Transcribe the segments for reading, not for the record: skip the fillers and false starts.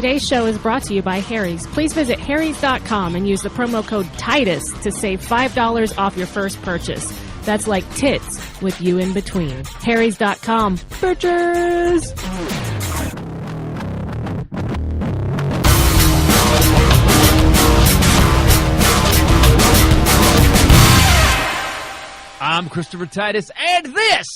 Today's show is brought to you by Harry's. Please visit harrys.com and use the promo code Titus to save $5 off your first purchase. That's like tits with you in between. harrys.com. Bitches! I'm Christopher Titus, and this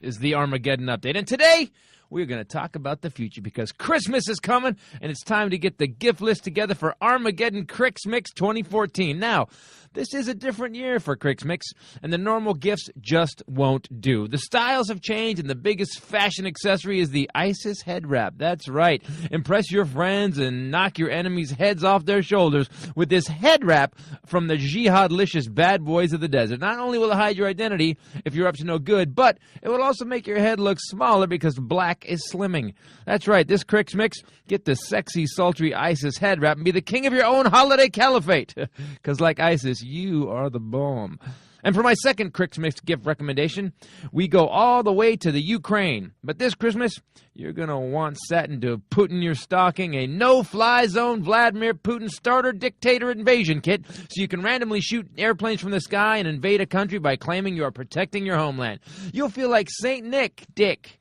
is the Armageddon Update. And today, we're going to talk about the future because Christmas is coming, and it's time to get the gift list together for Armageddon Crix Mix 2014. Now, this is a different year for Crix Mix, and the normal gifts just won't do. The styles have changed, and the biggest fashion accessory is the ISIS head wrap. That's right. Impress your friends and knock your enemies' heads off their shoulders with this head wrap from the jihad-licious bad boys of the desert. Not only will it hide your identity if you're up to no good, but it will also make your head look smaller because black is slimming. That's right. This Crix Mix, get the sexy, sultry ISIS head wrap and be the king of your own holiday caliphate. Because like ISIS, you are the bomb. And for my second Crix Mix gift recommendation, we go all the way to the Ukraine. But this Christmas, you're going to want satin to put in your stocking a no-fly zone Vladimir Putin starter dictator invasion kit so you can randomly shoot airplanes from the sky and invade a country by claiming you are protecting your homeland. You'll feel like St. Nick Dick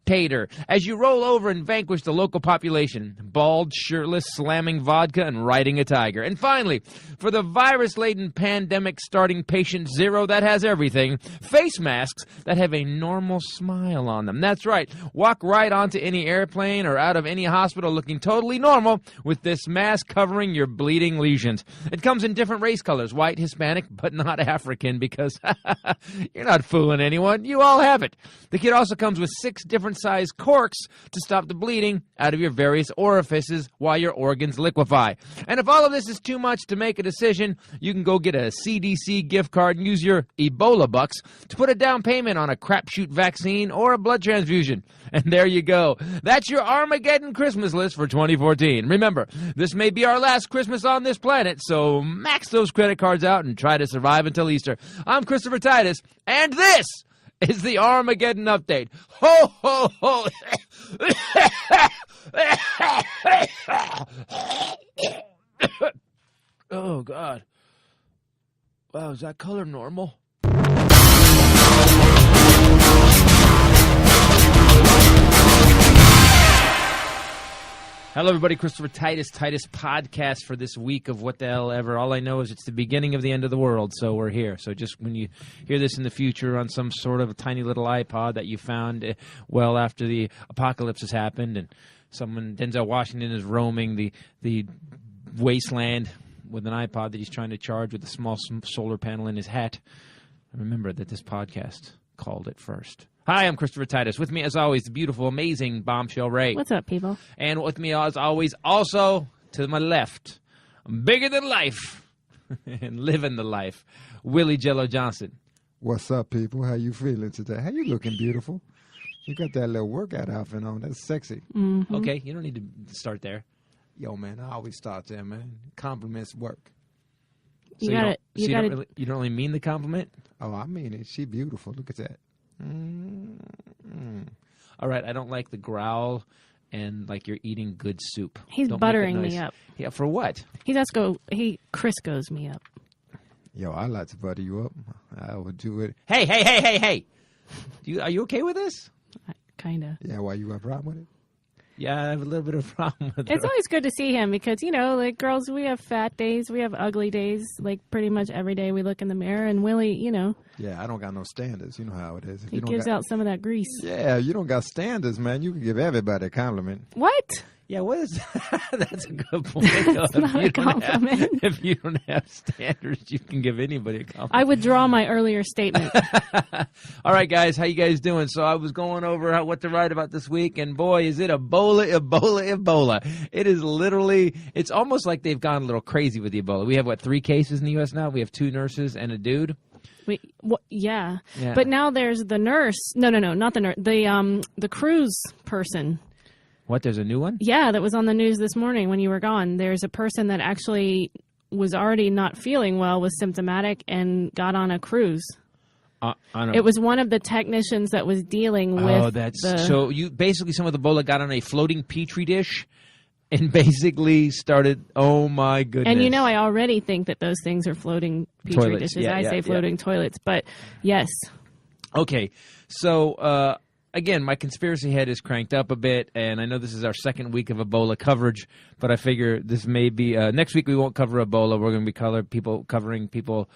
Tater as you roll over and vanquish the local population, bald, shirtless, slamming vodka and riding a tiger. And finally, for the virus-laden pandemic starting patient zero that has everything, face masks that have a normal smile on them. That's right, walk right onto any airplane or out of any hospital looking totally normal with this mask covering your bleeding lesions. It comes in different race colors, white, Hispanic, but not African, because you're not fooling anyone. You all have it. The kit also comes with 6 different size corks to stop the bleeding out of your various orifices while your organs liquefy. And if all of this is too much to make a decision, you can go get a CDC gift card and use your Ebola bucks to put a down payment on a crapshoot vaccine or a blood transfusion. And there you go. That's your Armageddon Christmas list for 2014. Remember, this may be our last Christmas on this planet, so max those credit cards out and try to survive until Easter. I'm Christopher Titus, and this is the Armageddon Update. Ho, ho, ho. Oh, God. Wow, is that color normal? Hello, everybody. Christopher Titus podcast for this week of what the hell ever. All I know is it's the beginning of the end of the world, so we're here. So just when you hear this in the future on some sort of a tiny little iPod that you found well after the apocalypse has happened and Denzel Washington is roaming the wasteland with an iPod that he's trying to charge with a small solar panel in his hat, remember that this podcast called it first. Hi, I'm Christopher Titus. With me, as always, the beautiful, amazing Bombshell Rae. What's up, people? And with me, as always, also to my left, bigger than life and living the life, Willie Jello Johnson. What's up, people? How you feeling today? How you looking, beautiful? You got that little workout outfit on. That's sexy. Mm-hmm. Okay, you don't need to start there. Yo, man, I always start there, man. Compliments work. So you don't really mean the compliment? Oh, I mean it. She beautiful. Look at that. All right, I don't like the and like you're eating good soup. He's Don't buttering me up. Yeah, for what? Crisco's me up. Yo, I like to butter you up. I would do it. Hey! Are you okay with this? Kinda. Yeah, why you have a problem with it? Yeah, I have a little bit of a problem with it. It's always good to see him because, like girls, we have fat days, we have ugly days. Like pretty much every day we look in the mirror, and Willie, Yeah, I don't got no standards. You know how it is. He gives out some of that grease. Yeah, you don't got standards, man. You can give everybody a compliment. What? Yeah, what is that's a good point. That's not a compliment. If you don't have standards, you can give anybody a compliment. I withdraw my earlier statement. All right, guys, how you guys doing? So I was going over what to write about this week, and boy, is it Ebola. It is literally, it's almost like they've gone a little crazy with the Ebola. We have, 3 cases in the U.S. now? We have 2 nurses and a dude. Yeah. But now there's the nurse. No, not the nurse. The cruise person. What, there's a new one? Yeah, that was on the news this morning when you were gone. There's a person that actually was already not feeling well, was symptomatic, and got on a cruise. It was one of the technicians that was dealing with so you basically, some of the Ebola got on a floating petri dish and basically started, oh my goodness. And I already think that those things are floating petri Toilets. dishes. Yeah, I say floating toilets, but yes. Okay, so again, my conspiracy head is cranked up a bit, and I know this is our second week of Ebola coverage, but I figure this may be next week we won't cover Ebola. We're going to be covering people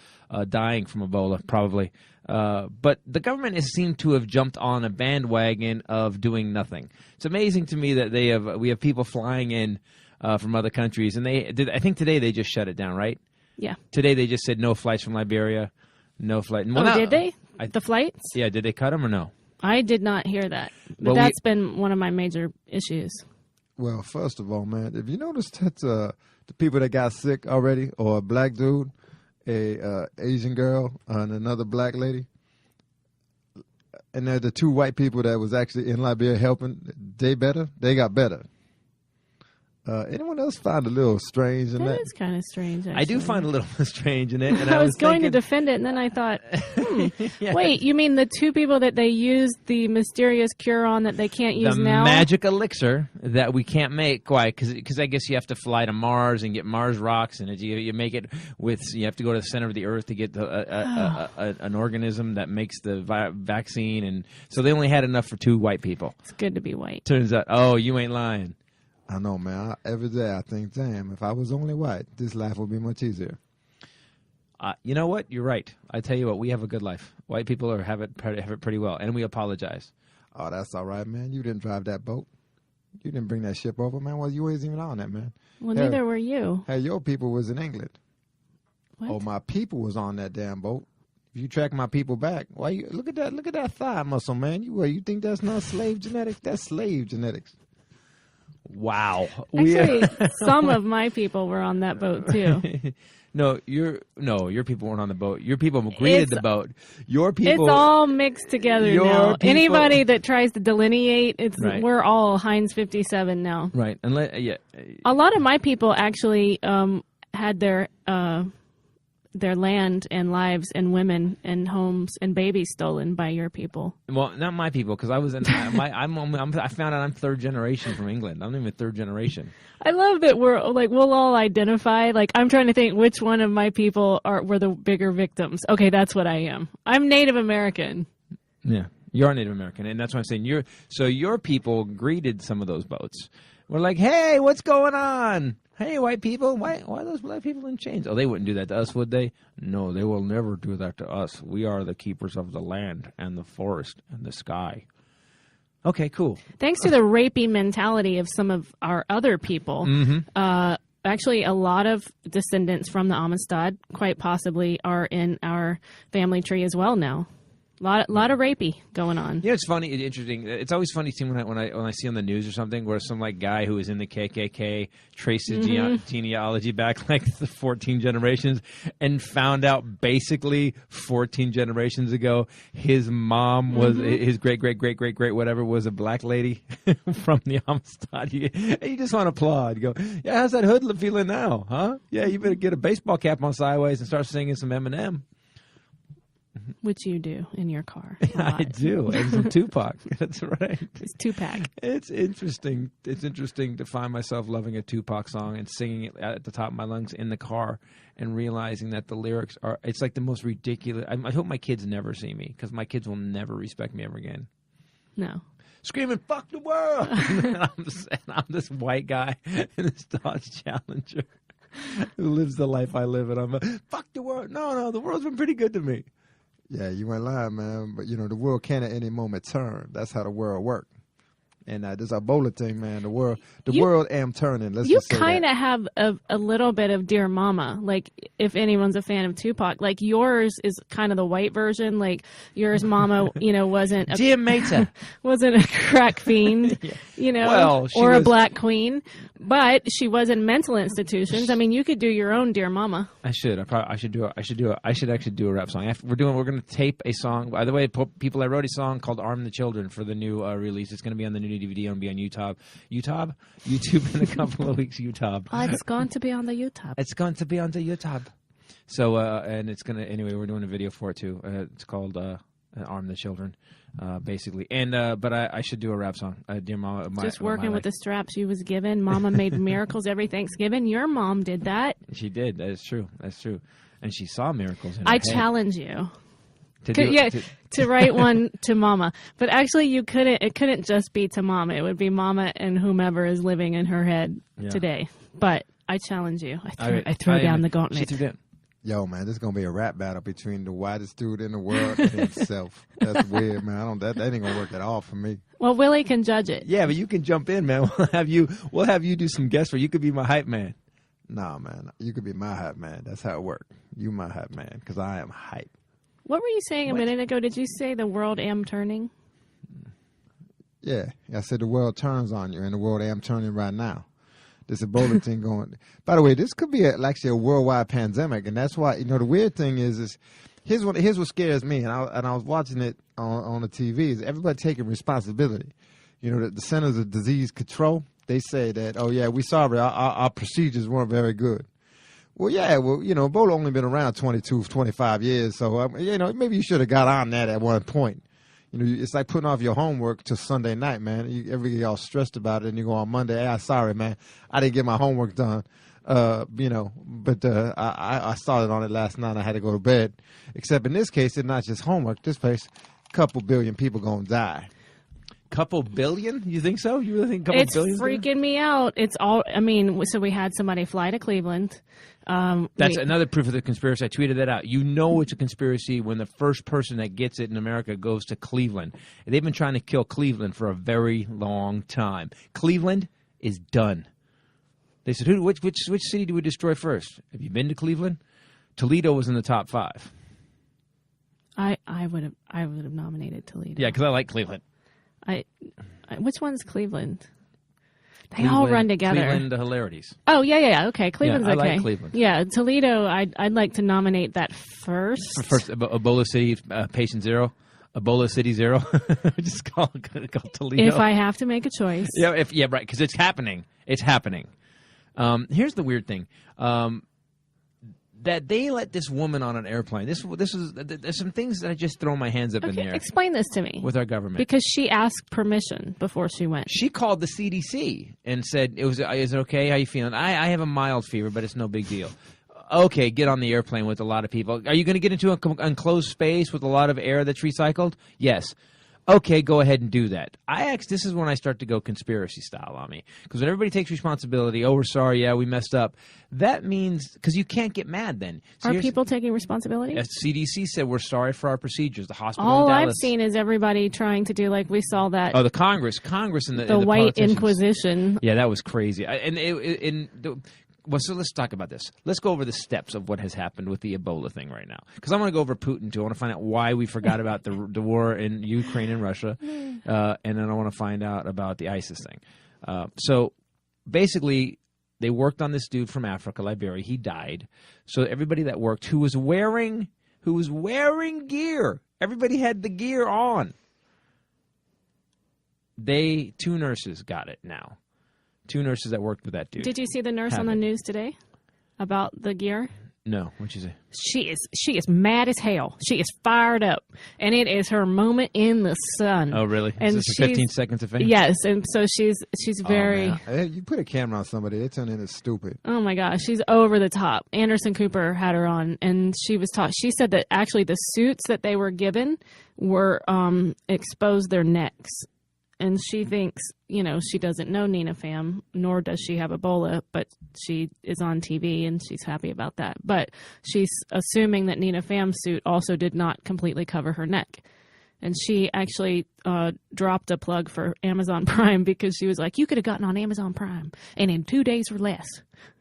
dying from Ebola, probably. But the government has seemed to have jumped on a bandwagon of doing nothing. It's amazing to me that we have people flying in from other countries, and I think today they just shut it down, right? Yeah. Today they just said no flights from Liberia, no flight. Well, did they? The flights? Yeah, did they cut them or no? I did not hear that, but that's been one of my major issues. Well, first of all, man, if you notice that the people that got sick already, or a black dude, a Asian girl, and another black lady, and they're the two white people that was actually in Liberia helping, they got better. Anyone else find a little strange in that? That is kind of strange, actually. I do find a little strange in it. And I was going to defend it, and then I thought, Yes. Wait, you mean the two people that they used the mysterious cure on that they can't use the now? magic elixir that we can't make quite, because I guess you have to fly to Mars and get Mars rocks, and you make it you have to go to the center of the Earth to get an organism that makes the vaccine, and so they only had enough for two white people. It's good to be white. Turns out, oh, you ain't lying. I know, man. Every day I think, damn, if I was only white, this life would be much easier. You know what? You're right. I tell you what, we have a good life. White people have it pretty well, and we apologize. Oh, that's all right, man. You didn't drive that boat. You didn't bring that ship over, man. Well, you wasn't even on that, man. Well, neither were you. Hey, your people was in England. What? Oh, my people was on that damn boat. If you track my people back, why you look at that thigh muscle, man. You think that's not slave genetics? That's slave genetics. Wow. Actually, some of my people were on that boat too. No, your people weren't on the boat. Your people greeted the boat. Your people. It's all mixed together now. people- Anybody that tries to delineate, Right. we're all Heinz 57 now. Right. A lot of my people actually had their land and lives and women and homes and babies stolen by your people. Well, not my people, because I was in. I found out I'm third generation from England. I'm not even third generation. I love that we'll all identify. Like, I'm trying to think which one of my people were the bigger victims. Okay, that's what I am. I'm Native American. Yeah, you're Native American, and that's what I'm saying. Your people greeted some of those boats. We're like, hey, what's going on? Hey, white people, why are those black people in chains? Oh, they wouldn't do that to us, would they? No, they will never do that to us. We are the keepers of the land and the forest and the sky. Okay, cool. Thanks to the rapey mentality of some of our other people, actually a lot of descendants from the Amistad, quite possibly, are in our family tree as well now. Lot of rapey going on. Yeah, it's funny, interesting. It's always funny too when I see on the news or something where some guy who is in the KKK traces genealogy back the 14 generations and found out basically 14 generations ago his mom was his great whatever was a black lady from the Amistad. You just want to applaud. You go, yeah, how's that hood feeling now, huh? Yeah, you better get a baseball cap on sideways and start singing some Eminem. Which you do in your car. I do. And some Tupac. That's right. It's Tupac. It's interesting. It's interesting to find myself loving a Tupac song and singing it at the top of my lungs in the car and realizing that the lyrics are, it's like the most ridiculous. I hope my kids never see me because my kids will never respect me ever again. No. Screaming, fuck the world. And I'm this white guy in this Dodge Challenger who lives the life I live, and I'm like, fuck the world. No, the world's been pretty good to me. Yeah, you ain't lying, man. But, the world can at any moment turn. That's how the world works. And this Ebola thing, man, the world am turning. Let's you just say kind that. of have a little bit of Dear Mama. Like, if anyone's a fan of Tupac, like yours is kind of the white version. Like yours, Mama, wasn't Dear Mater. wasn't a crack fiend, Well, or a black queen, but she was in mental institutions. I mean, you could do your own Dear Mama. I should. I should do it. I should actually do a rap song. We're going to tape a song. By the way, people, I wrote a song called "Arm the Children" for the new release. It's going to be on the new DVD and be on YouTube in a couple of weeks. YouTube. It's going to be on the YouTube. It's going to be on the YouTube. So and it's gonna anyway. We're doing a video for it too. It's called arm the children, basically. And but I should do a rap song. Dear Mama. Just working with the straps she was given. Mama made miracles every Thanksgiving. Your mom did that. She did. That is true. That's true. And she saw miracles in her I head. challenge you. To write one to Mama. But actually, you couldn't. It couldn't just be to Mama. It would be Mama and whomever is living in her head today. But I challenge you. I throw down the gauntlet. She threw down. Yo, man, this is gonna be a rap battle between the whitest dude in the world and himself. That's weird, man. That ain't gonna work at all for me. Well, Willie can judge it. Yeah, but you can jump in, man. We'll have you do some guesswork. You could be my hype man. Nah, man, you could be my hype man. That's how it works. You my hype man, because I am hype. What were you saying a minute ago? Did you say the world am turning? Yeah, I said the world turns on you, and the world am turning right now. This Ebola thing going. By the way, this could be actually a worldwide pandemic, and that's why the weird thing is here's what scares me, and I was watching it on the TV. Is everybody taking responsibility? The Centers of Disease Control, they say that we sorry our procedures weren't very good. Well, Ebola only been around 22, 25 years, so maybe you should have got on that at one point. It's like putting off your homework to Sunday night, man. Every day y'all stressed about it, and you go on Monday, hey, sorry, man, I didn't get my homework done. But I started on it last night. I had to go to bed. Except in this case, it's not just homework. This place, a couple billion people gonna die. Couple billion? You think so? You really think a couple billion? It's freaking me out. It's all. I mean, so we had somebody fly to Cleveland. That's another proof of the conspiracy. I tweeted that out. You know it's a conspiracy when the first person that gets it in America goes to Cleveland. And they've been trying to kill Cleveland for a very long time. Cleveland is done. They said, which city do we destroy first? Have you been to Cleveland? Toledo was in the top 5. I would have nominated Toledo. Yeah, because I like Cleveland. Which one's Cleveland? They all run together. Cleveland, the hilarities. Oh, yeah. Okay, Cleveland's okay. I like Cleveland. Yeah, Toledo, I'd like to nominate that first. First, Ebola City, patient 0. Ebola City 0. Just call Toledo. If I have to make a choice. Yeah, right, because it's happening. It's happening. Here's the weird thing. That they let this woman on an airplane. There's some things that I just throw my hands up in the air. Explain this to me. With our government. Because she asked permission before she went. She called the CDC and said, is it okay? How you feeling? I have a mild fever, but it's no big deal. Okay, get on the airplane with a lot of people. Are you going to get into an enclosed space with a lot of air that's recycled? Yes. Okay, go ahead and do that. This is when I start to go conspiracy style on me. Because when everybody takes responsibility, we're sorry, yeah, we messed up. That means, because you can't get mad then. So are people taking responsibility? CDC said we're sorry for our procedures. The hospital All in Dallas, I've seen is everybody trying to do, like we saw that. Oh, the Congress and the White Inquisition. Yeah, that was crazy. Well, so let's talk about this. Let's go over the steps of what has happened with the Ebola thing right now. Because I want to go over Putin, too. I want to find out why we forgot about the war in Ukraine and Russia. And then I want to find out about the ISIS thing. So basically, they worked on this dude from Africa, Liberia. He died. So everybody that worked who was wearing gear. Everybody had the gear on. 2 nurses got it now. 2 nurses that worked with that dude. Did you see the nurse on the news today about the gear? No. What'd she say? She is mad as hell. She is fired up, and it is her moment in the sun. Oh, really? And is this 15 seconds of fame? Yes, and so she's very. Hey, you put a camera on somebody, they turn into stupid. Oh my gosh, she's over the top. Anderson Cooper had her on, and she was She said that actually the suits that they were given were exposed their necks. And she thinks, she doesn't know Nina Pham, nor does she have Ebola, but she is on TV and she's happy about that. But she's assuming that Nina Pham's suit also did not completely cover her neck. And she actually dropped a plug for Amazon Prime because she was like, you could have gotten on Amazon Prime and in 2 days or less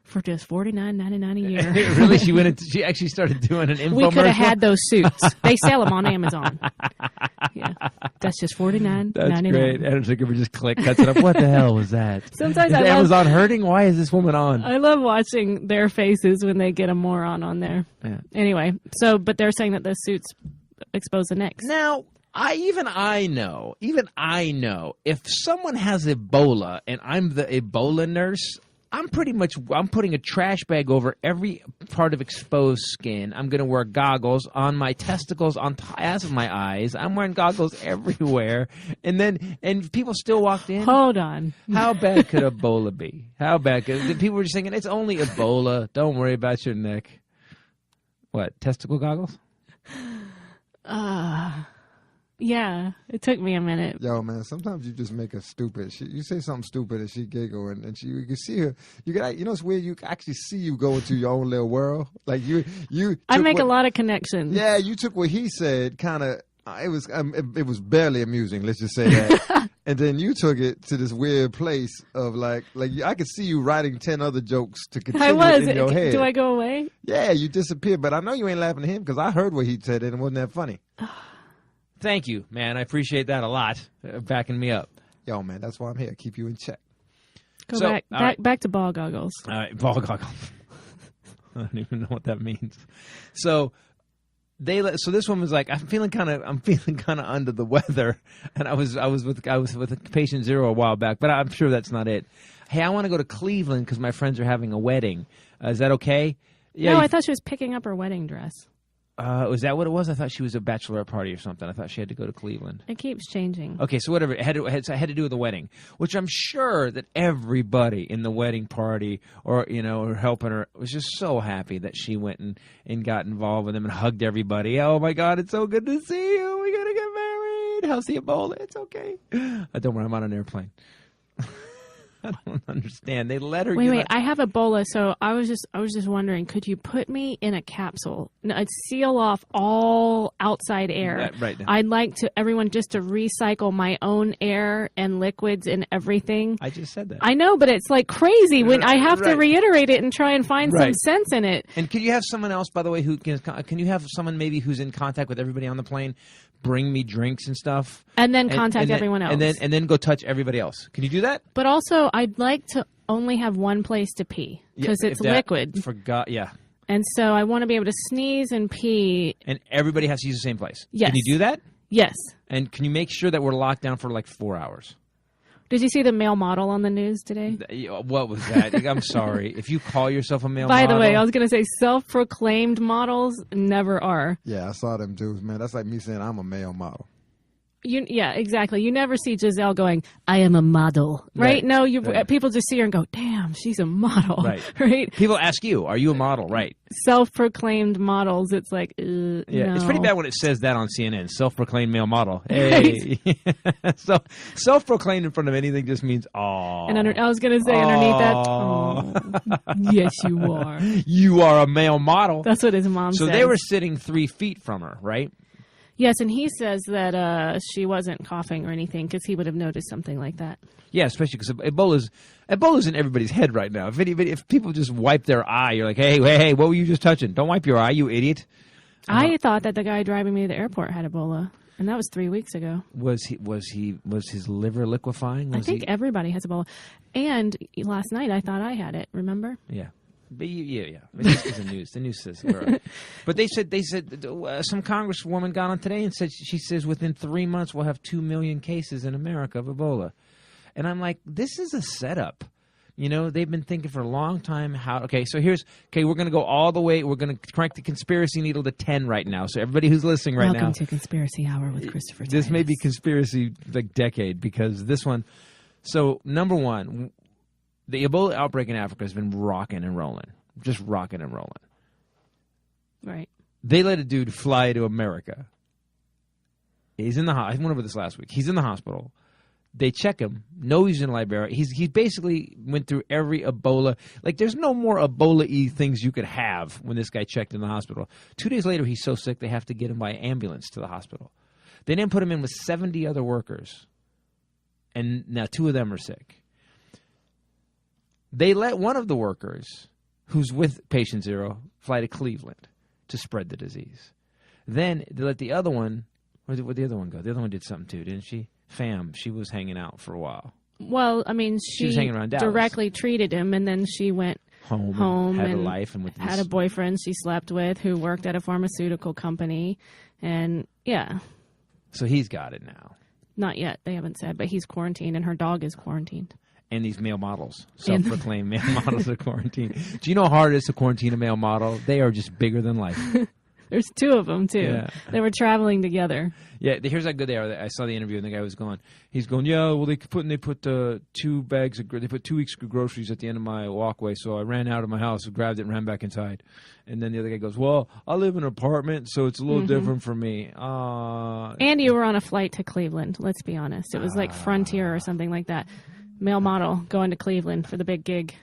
for just $49.99 a year. Really? She actually started doing an infomercial? We could have had those suits. They sell them on Amazon. Yeah. That's just $49.99. That's great. Anderson Cooper just cuts it up. What the hell was that? Sometimes is Amazon hurting? Why is this woman on? I love watching their faces when they get a moron on there. Yeah. Anyway, but they're saying that the suits expose the necks. Now, I know, if someone has Ebola and I'm the Ebola nurse, I'm putting a trash bag over every part of exposed skin. I'm going to wear goggles on my testicles, on top of my eyes. I'm wearing goggles everywhere. And people still walked in. Hold on. How bad could Ebola be? How bad could people were just thinking it's only Ebola. Don't worry about your neck. What, testicle goggles? Yeah, it took me a minute. Yo, man, sometimes you just make her stupid. You say something stupid and she giggle, and you can see her. It's weird. You can actually see you go into your own little world. Like you. I make a lot of connections. Yeah, you took what he said, kind of. It was barely amusing. Let's just say that. And then you took it to this weird place of like I could see you writing 10 other jokes to continue in your head. Do I go away? Yeah, you disappeared. But I know you ain't laughing at him because I heard what he said and it wasn't that funny. Thank you, man. I appreciate that a lot, backing me up. Yo, man, that's why I'm here. Keep you in check. Go back to ball goggles. All right, ball goggles. I don't even know what that means. So this one was like, I'm feeling kind of under the weather, and I was with patient 0 a while back, but I'm sure that's not it. Hey, I want to go to Cleveland because my friends are having a wedding. Is that okay? Yeah. No, I thought she was picking up her wedding dress. Was that what it was? I thought she was a bachelorette party or something. I thought she had to go to Cleveland. It keeps changing. Okay, so whatever. It had to do with the wedding, which I'm sure that everybody in the wedding party or helping her was just so happy that she went and got involved with them and hugged everybody. Oh, my God, it's so good to see you. We got to get married. How's the Ebola? It's okay. Don't worry, I'm on an airplane. I don't understand. They let her. Wait. I have Ebola, so I was just wondering, could you put me in a capsule? No, I'd seal off all outside air. Right now. I'd like everyone just to recycle my own air and liquids and everything. I just said that. I know, but it's like crazy when I have to reiterate it and try and find some sense in it. And could you have someone else, by the way, can you have someone maybe who's in contact with everybody on the plane bring me drinks and stuff? And then contact everyone else. And then go touch everybody else. Can you do that? But also, I'd like to only have one place to pee because it's liquid. Yeah. And so I want to be able to sneeze and pee. And everybody has to use the same place. Yes. Can you do that? Yes. And can you make sure that we're locked down for like 4 hours? Did you see the male model on the news today? What was that? I'm sorry. If you call yourself a male model. By the way, I was going to say self-proclaimed models never are. Yeah, I saw them dudes, man. That's like me saying I'm a male model. Yeah, exactly. You never see Giselle going, I am a model, right? No, people just see her and go, damn, she's a model, right? People ask you, are you a model, right? Self-proclaimed models, it's like, no. It's pretty bad when it says that on CNN, self-proclaimed male model. Hey. So self-proclaimed in front of anything just means, aw. And I was going to say underneath that, yes, you are. You are a male model. That's what his mom said. So they were sitting 3 feet from her, right? Yes, and he says that she wasn't coughing or anything because he would have noticed something like that. Yeah, especially because Ebola's in everybody's head right now. If people just wipe their eye, you're like, hey, what were you just touching? Don't wipe your eye, you idiot. I thought that the guy driving me to the airport had Ebola, and that was 3 weeks ago. Was his liver liquefying? I think everybody has Ebola. And last night I thought I had it. Remember? Yeah. But yeah. It's the news. The news says. But they said some congresswoman got on today and said she says within 3 months we'll have 2 million cases in America of Ebola, and I'm like, this is a setup. They've been thinking for a long time so we're going to go all the way. We're going to crank the conspiracy needle to 10 right now. So everybody who's listening right now. Welcome to Conspiracy Hour with Christopher Titus. This may be conspiracy decade because this one. So number one, the Ebola outbreak in Africa has been rocking and rolling. Just rocking and rolling. Right. They let a dude fly to America. He's in the hospital. I went over this last week. He's in the hospital. They check him. No, he's in Liberia. He basically went through every Ebola. Like, there's no more Ebola-y things you could have when this guy checked in the hospital. 2 days later, he's so sick they have to get him by ambulance to the hospital. They then put him in with 70 other workers. And now 2 of them are sick. They let one of the workers, who's with patient 0, fly to Cleveland to spread the disease. Then they let the other one, where'd the other one go? The other one did something too, didn't she? She was hanging out for a while. Well, I mean, she was hanging around Dallas. Directly treated him, and then she went home had and a life, and had a boyfriend she slept with who worked at a pharmaceutical company, and yeah. So he's got it now. Not yet. They haven't said, but he's quarantined, and her dog is quarantined. and these male models, self-proclaimed male models of quarantine. Do you know how hard it is to quarantine a male model? They are just bigger than life. There's two of them, too. Yeah. They were traveling together. Yeah, here's how good they are. I saw the interview, and the guy was going. He's going, yeah. Well, they put 2 bags of they put 2 weeks of groceries at the end of my walkway, so I ran out of my house, grabbed it, and ran back inside. And then the other guy goes, well, I live in an apartment, so it's a little different for me. And you were on a flight to Cleveland. Let's be honest, it was like Frontier or something like that. Male model going to Cleveland for the big gig.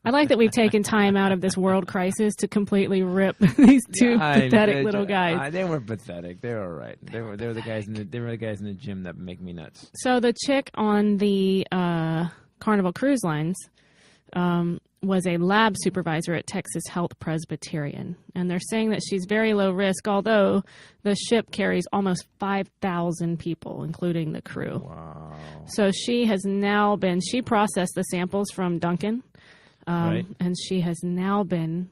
I like that we've taken time out of this world crisis to completely rip these two pathetic little guys. They weren't pathetic. They were all right. They were the guys in the gym that make me nuts. So the chick on the Carnival Cruise Lines was a lab supervisor at Texas Health Presbyterian, and they're saying that she's very low risk, although the ship carries almost 5,000 people, including the crew. Wow. So she processed the samples from Duncan. Right. And she has now been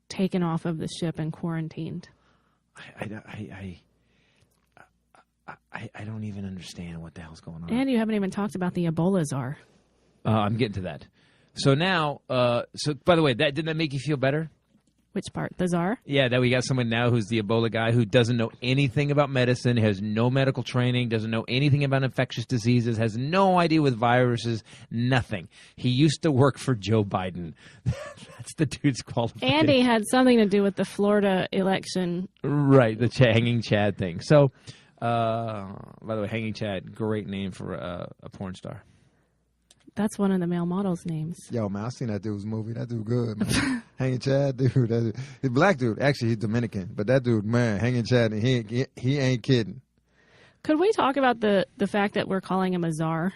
taken off of the ship and quarantined. I don't even understand what the hell's going on. And you haven't even talked about the Ebola czar. I'm getting to that. So now, by the way, didn't that make you feel better? Which part? The czar? Yeah, that we got someone now who's the Ebola guy who doesn't know anything about medicine, has no medical training, doesn't know anything about infectious diseases, has no idea with viruses, nothing. He used to work for Joe Biden. That's the dude's qualification. And he had something to do with the Florida election. Right, the Hanging Chad thing. So, by the way, Hanging Chad, great name for a porn star. That's one of the male models' names. Yo, man, I seen that dude's movie. That dude good, man. Hanging Chad, dude. He's a black dude. Actually, he's Dominican. But that dude, man, Hanging Chad, and he ain't kidding. Could we talk about the fact that we're calling him a czar?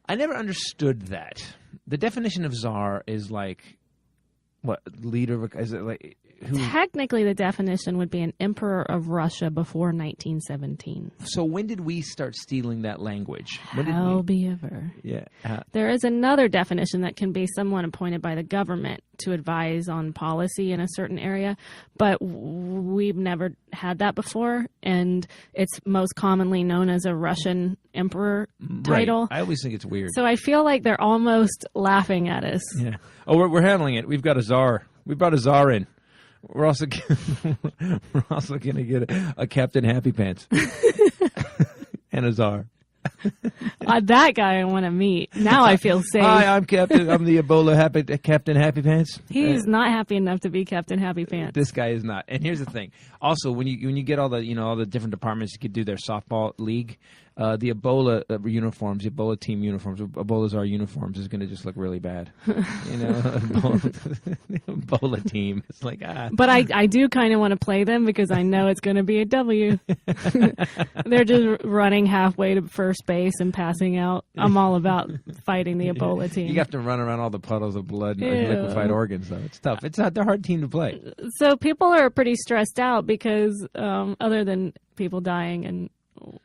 I never understood that. The definition of czar is like, what, leader of, is it like, who? Technically, the definition would be an emperor of Russia before 1917. So when did we start stealing that language? When did How be ever. Yeah. There is another definition that can be someone appointed by the government to advise on policy in a certain area, but we've never had that before, and it's most commonly known as a Russian emperor title. Right. I always think it's weird. So I feel like they're almost laughing at us. Yeah. Oh, we're handling it. We've got a czar. We brought a czar in. We're also going to get a Captain Happy Pants and a czar. That guy I want to meet. Now I feel safe. Hi, I'm the Ebola Captain Happy Pants. He's not happy enough to be Captain Happy Pants. This guy is not. And here's the thing. Also, when you get all the different departments, you could do their softball league. The Ebola uniforms, the Ebola team uniforms, Ebola czar uniforms is going to just look really bad. Ebola team. It's like But I do kind of want to play them because I know it's going to be a W. They're just running halfway to first base and passing out. I'm all about fighting the Ebola team. You have to run around all the puddles of blood and liquefied organs, though. It's tough. They're a hard team to play. So people are pretty stressed out because other than people dying and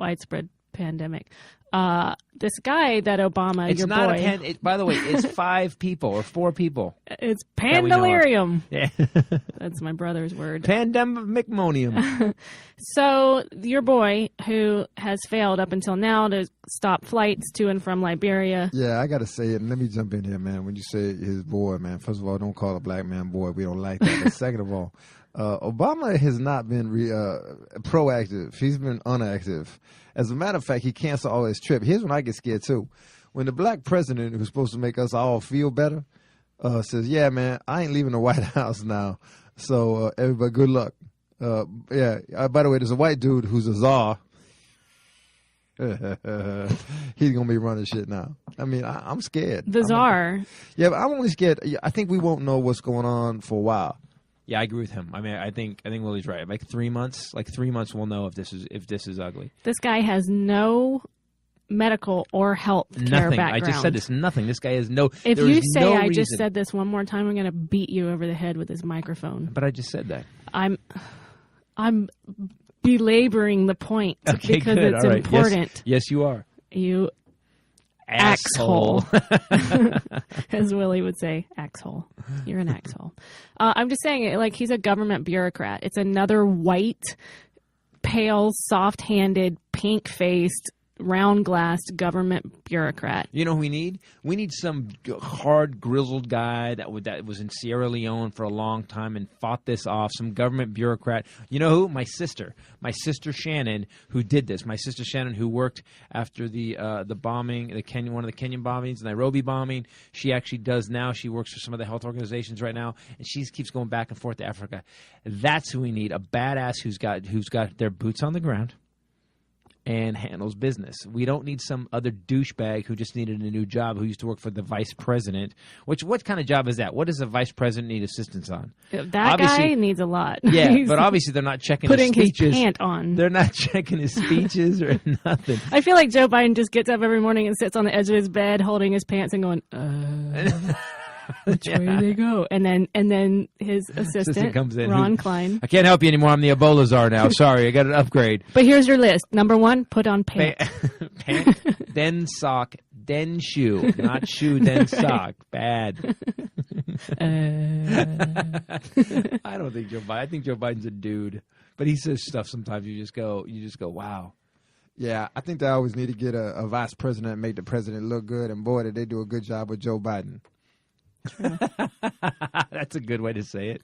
widespread pandemic, this guy that Obama, it's your not boy, by the way, it's 5 people or 4 people. It's pandalarium. Yeah. That's my brother's word. Pandemicmonium. So your boy, who has failed up until now to stop flights to and from Liberia. Yeah, I got to say it. And let me jump in here, man. When you say his boy, man, first of all, don't call a black man boy. We don't like that. But second of all, Obama has not been proactive. He's been inactive. As a matter of fact, he canceled all his trip. Here's when I get scared, too. When the black president, who's supposed to make us all feel better, says, yeah, man, I ain't leaving the White House now. So, everybody, good luck. By the way, there's a white dude who's a czar. He's going to be running shit now. I mean, I'm scared. The czar. Yeah, but I'm only scared. I think we won't know what's going on for a while. Yeah, I agree with him. I mean, I think Willie's right. Like 3 months, we'll know if this is ugly. This guy has no medical or health care background. I just said this. Nothing. This guy has no. If you say I just said this one more time, I'm going to beat you over the head with this microphone. But I just said that. I'm belaboring the point because good. it's All right. important. Yes, you are. You asshole. As Willie would say, axhole. You're an axhole. I'm just saying, like, he's a government bureaucrat. It's another white, pale, soft-handed, pink-faced round-glassed government bureaucrat. You know who we need? We need some hard, grizzled guy that was in Sierra Leone for a long time and fought this off, some government bureaucrat. You know who? My sister Shannon, who did this. My sister Shannon, who worked after the bombing, one of the Kenyan bombings, the Nairobi bombing. She actually does now. She works for some of the health organizations right now, and she keeps going back and forth to Africa. That's who we need, a badass who's got their boots on the ground and handles business. We don't need some other douchebag who just needed a new job, who used to work for the vice president. What kind of job is that? What does a vice president need assistance on? That guy needs a lot. Yeah, but obviously they're not checking his speeches. Putting his pant on. They're not checking his speeches or nothing. I feel like Joe Biden just gets up every morning and sits on the edge of his bed holding his pants and going, which way do they go? And then his assistant comes in. Ron Klein. I can't help you anymore. I'm the Ebola czar now. Sorry, I got an upgrade. But here's your list. Number 1, put on pants. Pant, then sock, then shoe. Not shoe, then sock. Bad. I don't think Joe Biden. I think Joe Biden's a dude. But he says stuff sometimes you just go, wow. Yeah, I think they always need to get a vice president and make the president look good. And boy, did they do a good job with Joe Biden. That's a good way to say it.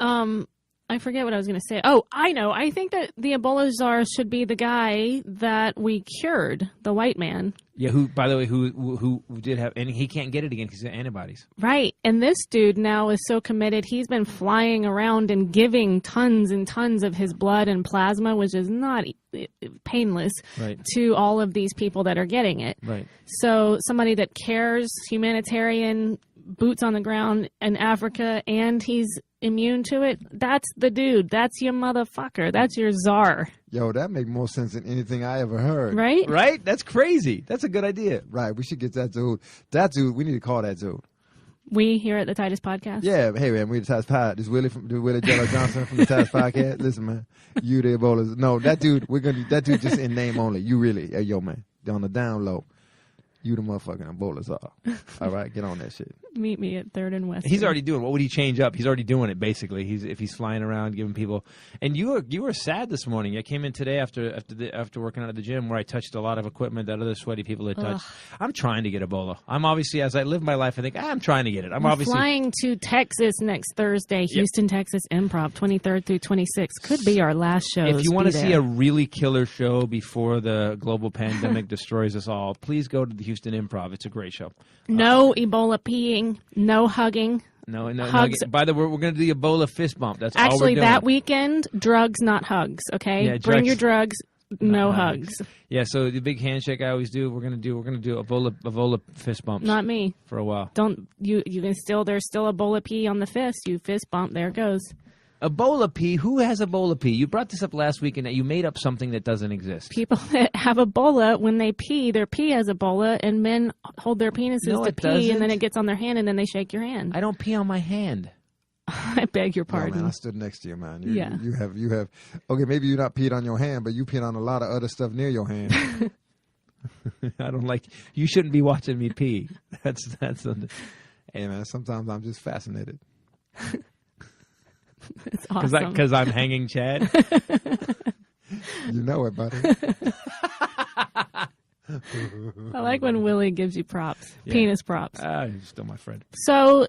I forget what I was going to say. Oh, I know. I think that the Ebola czar should be the guy that we cured, the white man. Yeah, who, by the way, who did have, and he can't get it again because he's got antibodies. Right. And this dude now is so committed. He's been flying around and giving tons and tons of his blood and plasma, which is not painless, right, to all of these people that are getting it. Right. So somebody that cares, humanitarian, boots on the ground in Africa, and he's immune to it, that's the dude. That's your motherfucker. That's your czar. Yo, that make more sense than anything I ever heard. Right? Right? That's crazy. That's a good idea. Right. We should get that dude. That dude, we need to call that dude. We here at the Titus Podcast? Yeah. Hey, man, we the Titus Pod. This Willie Jello Johnson from the Titus Podcast. Listen, man. You the Ebola. No, that dude, that dude just in name only. You really, hey, yo, man. On the down low. You the motherfucking Ebola czar. All right, get on that shit. Meet me at 3rd and West. He's already doing. What would he change up? He's already doing it basically. If he's flying around giving people. And you were sad this morning. I came in today after working out at the gym where I touched a lot of equipment that other sweaty people had touched. I'm trying to get Ebola. I'm obviously, as I live my life, I think I'm trying to get it. I'm obviously flying to Texas next Thursday. Houston, Texas Improv, 23rd through 26th. Could be our last show. If you want to see a really killer show before the global pandemic destroys us all, please go to the Houston Improv. It's a great show. No Ebola peeing, no hugging. No. Hugs. By the way, we're going to do the Ebola fist bump. That's actually all we're doing. That weekend. Drugs, not hugs. Okay, yeah, bring your drugs. No hugs. Yeah. So the big handshake I always do. We're going to do Ebola fist bumps. Not me. For a while. Don't you can still. There's still Ebola pee on the fist. You fist bump. There it goes. Ebola pee? Who has Ebola pee? You brought this up last week and that you made up something that doesn't exist. People that have Ebola, when they pee, their pee has Ebola, and men hold their penises to pee, and then it gets on their hand, and then they shake your hand. I don't pee on my hand. I beg your pardon. No, man, I stood next to you, man. Yeah. You have. Okay, maybe you're not peed on your hand, but you peed on a lot of other stuff near your hand. I don't like. You shouldn't be watching me pee. That's something. Hey, man. Sometimes I'm just fascinated. It's awesome. Because I'm hanging Chad. You know it, buddy. I like when Willie gives you props, penis props. You're still my friend. So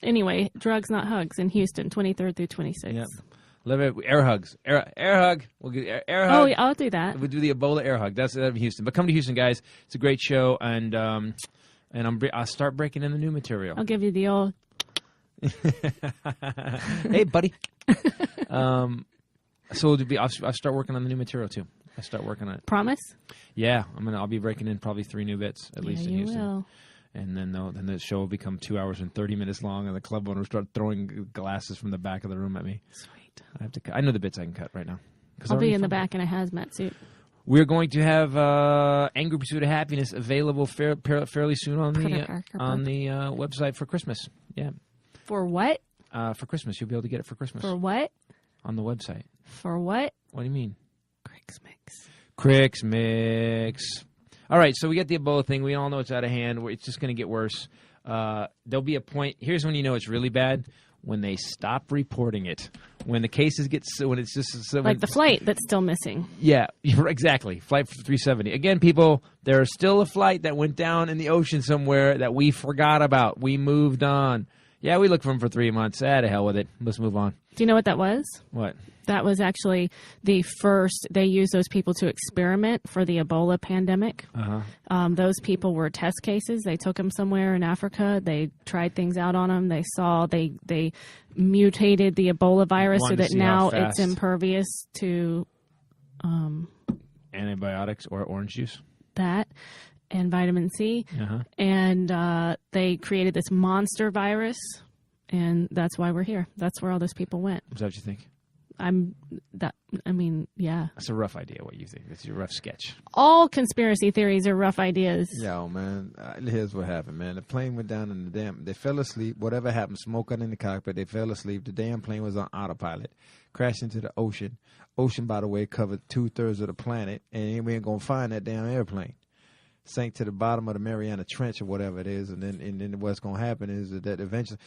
anyway, drugs not hugs in Houston, 23rd through 26th. Yep. Love it. Air hugs. Air hug. We'll get air hug. Oh, yeah, I'll do that. We'll do the Ebola air hug. That's in Houston. But come to Houston, guys. It's a great show, and I'll start breaking in the new material. I'll give you the old. Hey, buddy. So I'll start working on the new material too. I start working on it. Promise? Yeah, I'll be breaking in probably 3 new bits at least in Houston. Will. And then the show will become 2 hours and 30 minutes long, and the club owner will start throwing glasses from the back of the room at me. Sweet. I know the bits I can cut right now. I'll be in the back in a hazmat suit. We're going to have Angry Pursuit of Happiness available fairly soon on the website for Christmas. Yeah. For what? For Christmas. You'll be able to get it for Christmas. For what? On the website. For what? What do you mean? Crix Mix. Crix Mix. All right, so we got the Ebola thing. We all know it's out of hand. It's just going to get worse. There'll be a point. Here's when you know it's really bad. when they stop reporting it. When the cases get when it's just Like the flight that's still missing. Yeah, exactly. Flight 370. Again, people, there's still a flight that went down in the ocean somewhere that we forgot about. We moved on. Yeah, we looked for him for 3 months. To hell with it. Let's move on. Do you know what that was? What? That was actually the first. They used those people to experiment for the Ebola pandemic. Those people were test cases. They took them somewhere in Africa. They tried things out on them. They saw they mutated the Ebola virus so that now it's impervious to antibiotics or orange juice. That and vitamin C. And they created this monster virus, and that's why we're here. That's where all those people went. Is that what you think? Yeah. That's a rough idea, what you think. That's your rough sketch. All conspiracy theories are rough ideas. Yo, man, here's what happened, man. The plane went down in the damn. They fell asleep. Whatever happened, smoke got in the cockpit. They fell asleep. The damn plane was on autopilot. Crashed into the ocean. Ocean, by the way, covered 2/3 of the planet, and we ain't gonna find that damn airplane. Sank to the bottom of the Mariana Trench or whatever it is, and then what's gonna happen is that eventually,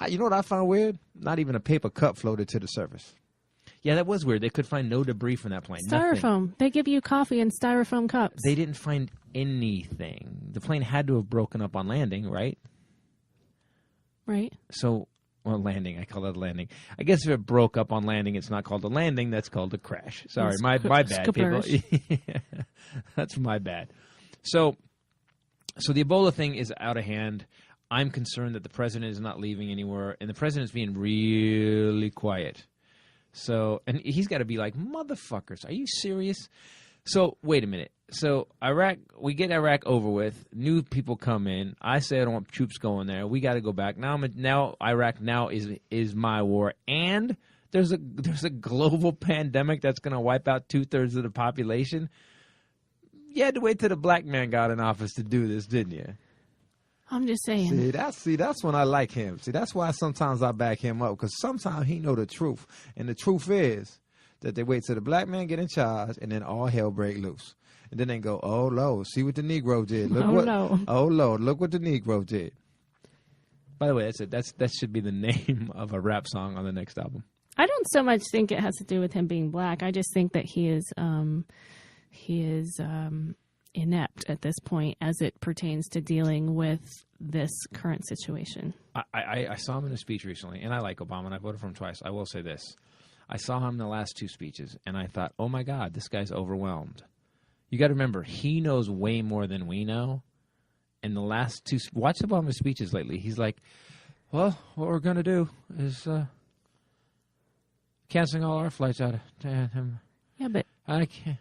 you know what I found weird? Not even a paper cup floated to the surface. Yeah, that was weird. They could find no debris from that plane. Styrofoam. Nothing. They give you coffee in styrofoam cups. They didn't find anything. The plane had to have broken up on landing, right? Right. So, landing. I call that a landing. I guess if it broke up on landing, it's not called a landing. That's called a crash. Sorry, my bad, people. That's my bad. So the Ebola thing is out of hand. I'm concerned that the president is not leaving anywhere, and the president's being really quiet. So, and he's got to be like, motherfuckers, are you serious? So, wait a minute. So, Iraq, we get Iraq over with. New people come in. I say I don't want troops going there. We got to go back. Now Iraq is my war. And there's a global pandemic that's going to wipe out 2/3 of the population. You had to wait till the black man got in office to do this, didn't you? I'm just saying. That's when I like him. See, that's why sometimes I back him up, because sometimes he know the truth. And the truth is that they wait till the black man get in charge, and then all hell break loose. And then they go, oh, Lord, see what the Negro did. Oh, Lord, look what the Negro did. By the way, that should be the name of a rap song on the next album. I don't so much think it has to do with him being black. I just think that he is inept at this point as it pertains to dealing with this current situation. I saw him in a speech recently, and I like Obama, and I voted for him twice. I will say this. I saw him in the last two speeches, and I thought, oh, my God, this guy's overwhelmed. You got to remember, he knows way more than we know. In the last two – watch Obama's speeches lately. He's like, well, what we're going to do is canceling all our flights out of him. Yeah, but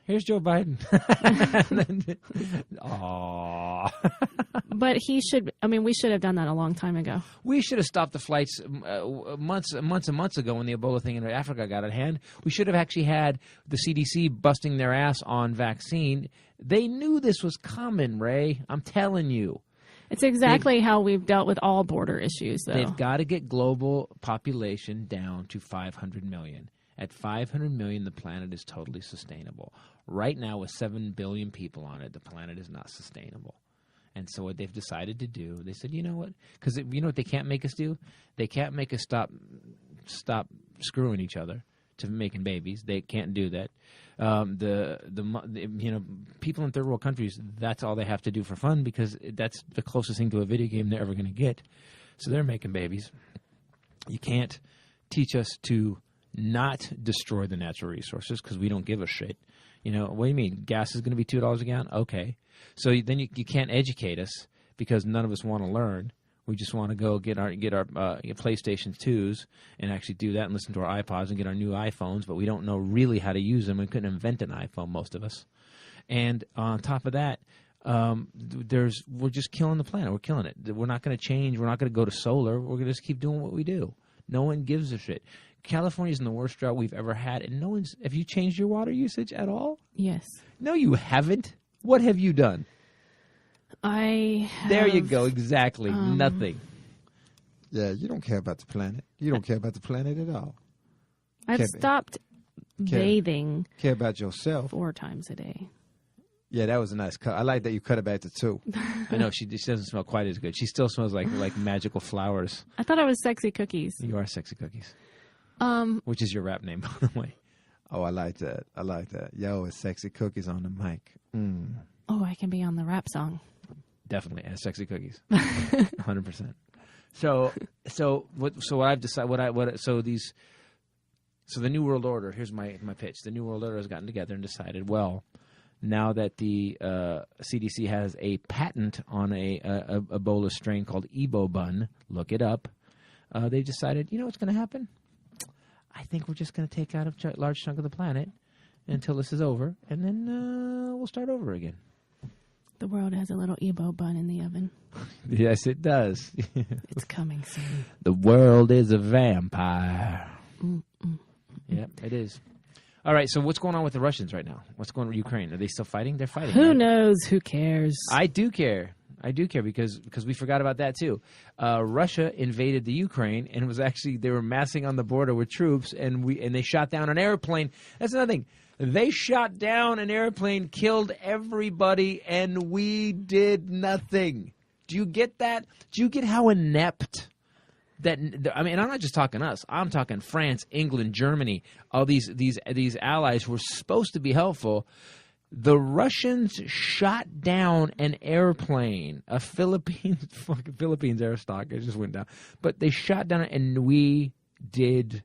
here's Joe Biden. Aww. But we should have done that a long time ago. We should have stopped the flights months and months ago when the Ebola thing in Africa got at hand. We should have actually had the CDC busting their ass on vaccine. They knew this was coming, Ray. I'm telling you. It's exactly how we've dealt with all border issues, though. They've got to get global population down to 500 million. At 500 million, the planet is totally sustainable. Right now, with 7 billion people on it, the planet is not sustainable. And so what they've decided to do, they said, you know what? Because you know what they can't make us do? They can't make us stop screwing each other to making babies. They can't do that. People in third world countries, that's all they have to do for fun, because that's the closest thing to a video game they're ever going to get. So they're making babies. You can't teach us to not destroy the natural resources, because we don't give a shit. You know, what do you mean? Gas is going to be $2 a gallon? Okay. So then you can't educate us, because none of us want to learn. We just want to go get our PlayStation 2s and actually do that and listen to our iPods and get our new iPhones, but we don't know really how to use them. We couldn't invent an iPhone, most of us. And on top of that, we're just killing the planet. We're killing it. We're not going to change. We're not going to go to solar. We're going to just keep doing what we do. No one gives a shit. California's in the worst drought we've ever had, and no one's. Have you changed your water usage at all? Yes. No, you haven't. What have you done? There you go. Exactly. Nothing. Yeah, you don't care about the planet. You don't care about the planet at all. I've stopped bathing. Care about yourself 4 times a day. Yeah, that was a nice cut. I like that you cut it back to 2. I know she doesn't smell quite as good. She still smells like magical flowers. I thought I was Sexy Cookies. You are Sexy Cookies, which is your rap name, by the way. Oh, I like that. I like that. Yo, it's Sexy Cookies on the mic. Oh, I can be on the rap song. Definitely as Sexy Cookies, 100%. So what I've decided. So the New World Order. Here's my pitch. The New World Order has gotten together and decided, well, now that the CDC has a patent on a Ebola strain called Ebobun, look it up. They decided, you know what's going to happen? I think we're just going to take out a large chunk of the planet until this is over, and then we'll start over again. The world has a little Ebobun in the oven. Yes, it does. It's coming soon. The world is a vampire. Yep, it is. All right, so what's going on with the Russians right now? What's going on with Ukraine? Are they still fighting? They're fighting. Who right? knows? Who cares? I do care. I do care because we forgot about that too. Russia invaded the Ukraine and was actually they were massing on the border with troops and they shot down an airplane. That's another thing. They shot down an airplane, killed everybody, and we did nothing. Do you get that? Do you get how inept that? I mean, I'm not just talking us. I'm talking France, England, Germany. All these allies who were supposed to be helpful. The Russians shot down an airplane, a Philippines Air Stock. It just went down. But they shot down it, and we did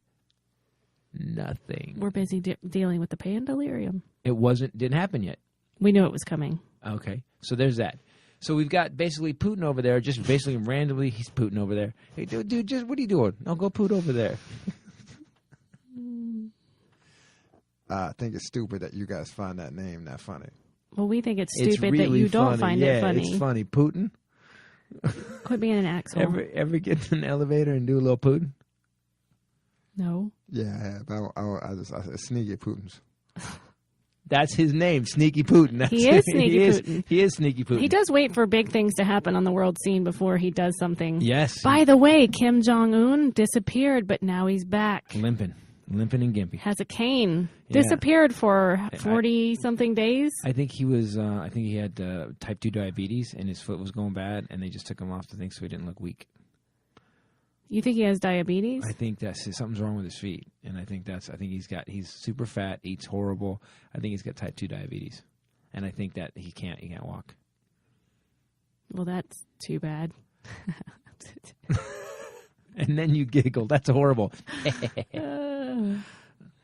nothing. We're busy dealing with the pandalirium. It didn't happen yet. We knew it was coming. Okay, so there's that. So we've got basically Putin over there, just basically randomly, he's Putin over there. Hey, dude, just what are you doing? No, go Putin over there. I think it's stupid that you guys find that name that funny. Well, we think it's stupid really that you don't funny. find it funny. It's funny. Putin? Quit being an asshole. Ever get in an elevator and do a little Putin? No. Yeah, I have. I said Sneaky Putins. That's his name, Sneaky Putin. That's He is Sneaky Putin. He is Sneaky Putin. He does wait for big things to happen on the world scene before he does something. Yes. By the way, Kim Jong-un disappeared, but now he's back. Limping and gimpy. Has a cane. Yeah. Disappeared for 40-something days. I think he was. I think he had type 2 diabetes, and his foot was going bad, and they just took him off the thing so he didn't look weak. You think he has diabetes? I think something's wrong with his feet, and I think he's super fat, eats horrible. I think he's got type 2 diabetes, and I think that he can't walk. Well, that's too bad. And then you giggle. That's horrible.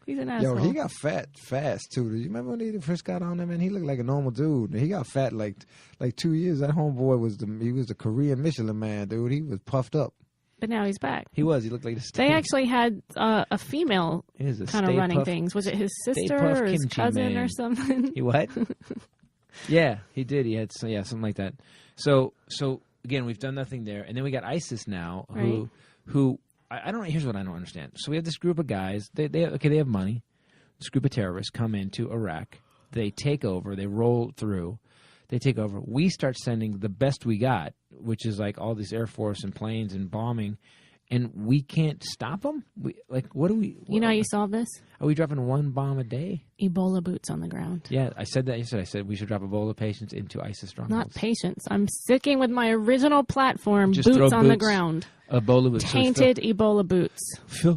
He's an asshole. Yo, he got fat fast too. Do you remember when he first got on there, man? He looked like a normal dude. He got fat like 2 years. That homeboy was the Korean Michelin man, dude. He was puffed up. But now he's back. He was. He looked like a They actually had a female kind of running things. Was it his sister or his cousin or something? He what? Yeah, he did. He had something like that. So again, we've done nothing there, and then we got ISIS now, who I don't know. Here's what I don't understand. So we have this group of guys. They have money. This group of terrorists come into Iraq. They take over. They roll through. They take over. We start sending the best we got, which is like all this Air Force and planes and bombing, and we can't stop them? What do we... You know how you solve this? Are we dropping one bomb a day? Ebola boots on the ground. Yeah, I said that yesterday. I said we should drop Ebola patients into ISIS strongholds. Not patients. I'm sticking with my original platform, Just boots throw on the boots. Ground. Ebola boots. Tainted Ebola boots. Fill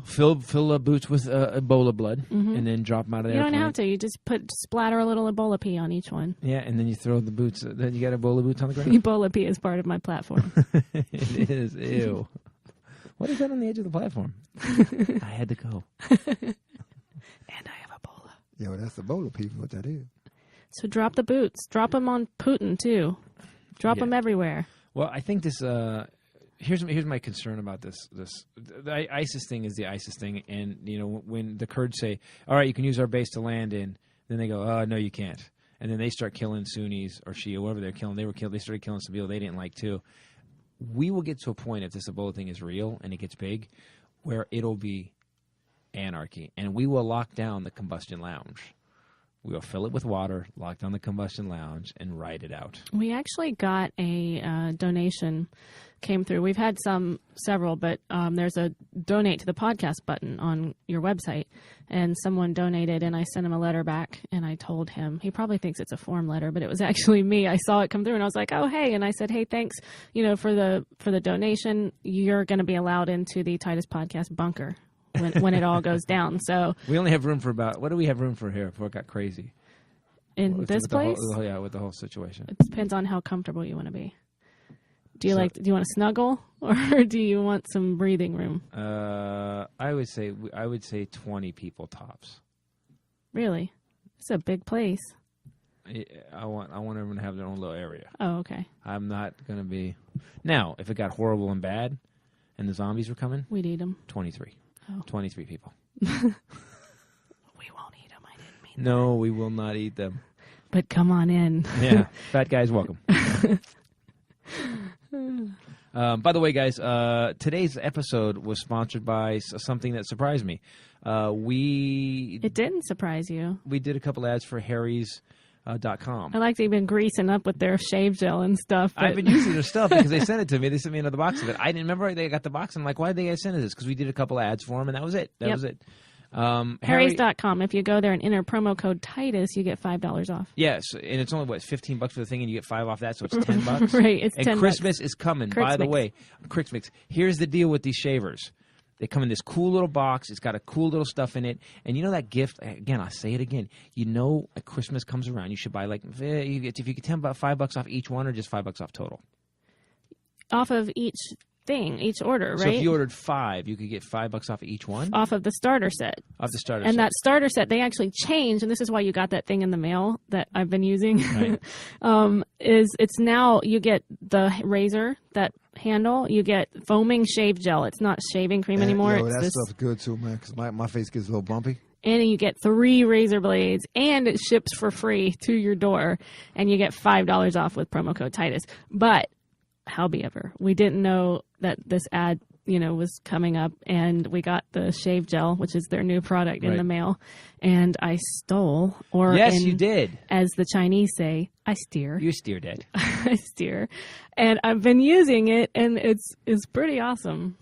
boots with Ebola blood, and then drop them out of the airplane. You don't have to. You just splatter a little Ebola pee on each one. Yeah, and then you throw the boots. Then you got Ebola boots on the ground. Ebola pee is part of my platform. It is. Ew. What is that on the edge of the platform? I had to go. And I have Ebola. Yo, that's Ebola people. What that is? So drop the boots. Drop them on Putin too. Drop them everywhere. Well, I think this. Here's my concern about this. The ISIS thing is the ISIS thing, and when the Kurds say, "All right, you can use our base to land in," then they go, "Oh, no, you can't," and then they start killing Sunnis or Shia, whoever they're killing. They started killing some people they didn't like too. We will get to a point if this Ebola thing is real and it gets big, where it'll be anarchy, and we will lock down the Combustion Lounge. We will fill it with water, lock down the Combustion Lounge, and ride it out. We actually got a donation came through. We've had several, but there's a donate to the podcast button on your website, and someone donated, and I sent him a letter back, and I told him, he probably thinks it's a form letter, but it was actually me. I saw it come through, and I was like, oh, hey, and I said, hey, thanks, for the donation. You're going to be allowed into the Titus Podcast bunker when it all goes down. So we only have room for what do we have room for here before it got crazy? In this place? With the whole situation. It depends on how comfortable you want to be. Do you want to snuggle, or do you want some breathing room? I would say 20 people tops. Really? It's a big place. I want everyone to have their own little area. Oh, okay. I'm not going to be. Now, if it got horrible and bad and the zombies were coming, we'd eat them. 23. Oh. 23 people. We won't eat them. I didn't mean No, we will not eat them. But come on in. Yeah. Fat guys, welcome. By the way, guys, today's episode was sponsored by something that surprised me. It didn't surprise you. We did a couple ads for Harry's.com. I like they've been greasing up with their shave gel and stuff. I've been using their stuff because they sent it to me. They sent me another box of it. I didn't remember they got the box. I'm like, why did they send us this? Because we did a couple ads for them, and that was it. That was it. Harry's.com. If you go there and enter promo code Titus, you get $5 off. Yes, and it's only, $15 for the thing, and you get $5 off that, so it's $10. Right, it's and $10. Christmas is coming, by the way. Crix Mix. Here's the deal with these shavers. They come in this cool little box. It's got a cool little stuff in it. And you know that gift, again, I'll say it again. Christmas comes around. You should buy, if you get $5 off each one, or just $5 off total? Off of each thing, each order, right? So if you ordered 5, you could get $5 off of each one? Off of the starter set. Off the starter set. And that starter set, they actually changed, and this is why you got that thing in the mail that I've been using, right. It's now you get the razor, that handle, you get foaming shave gel. It's not shaving cream anymore. That stuff's good too, man, because my face gets a little bumpy. And you get 3 razor blades, and it ships for free to your door, and you get $5 off with promo code Titus. But however, we didn't know that this ad, was coming up, and we got the shave gel, which is their new product, in the mail, and I stole, you did, as the Chinese say, I steer. You steered it. I steer, and I've been using it, and it's pretty awesome.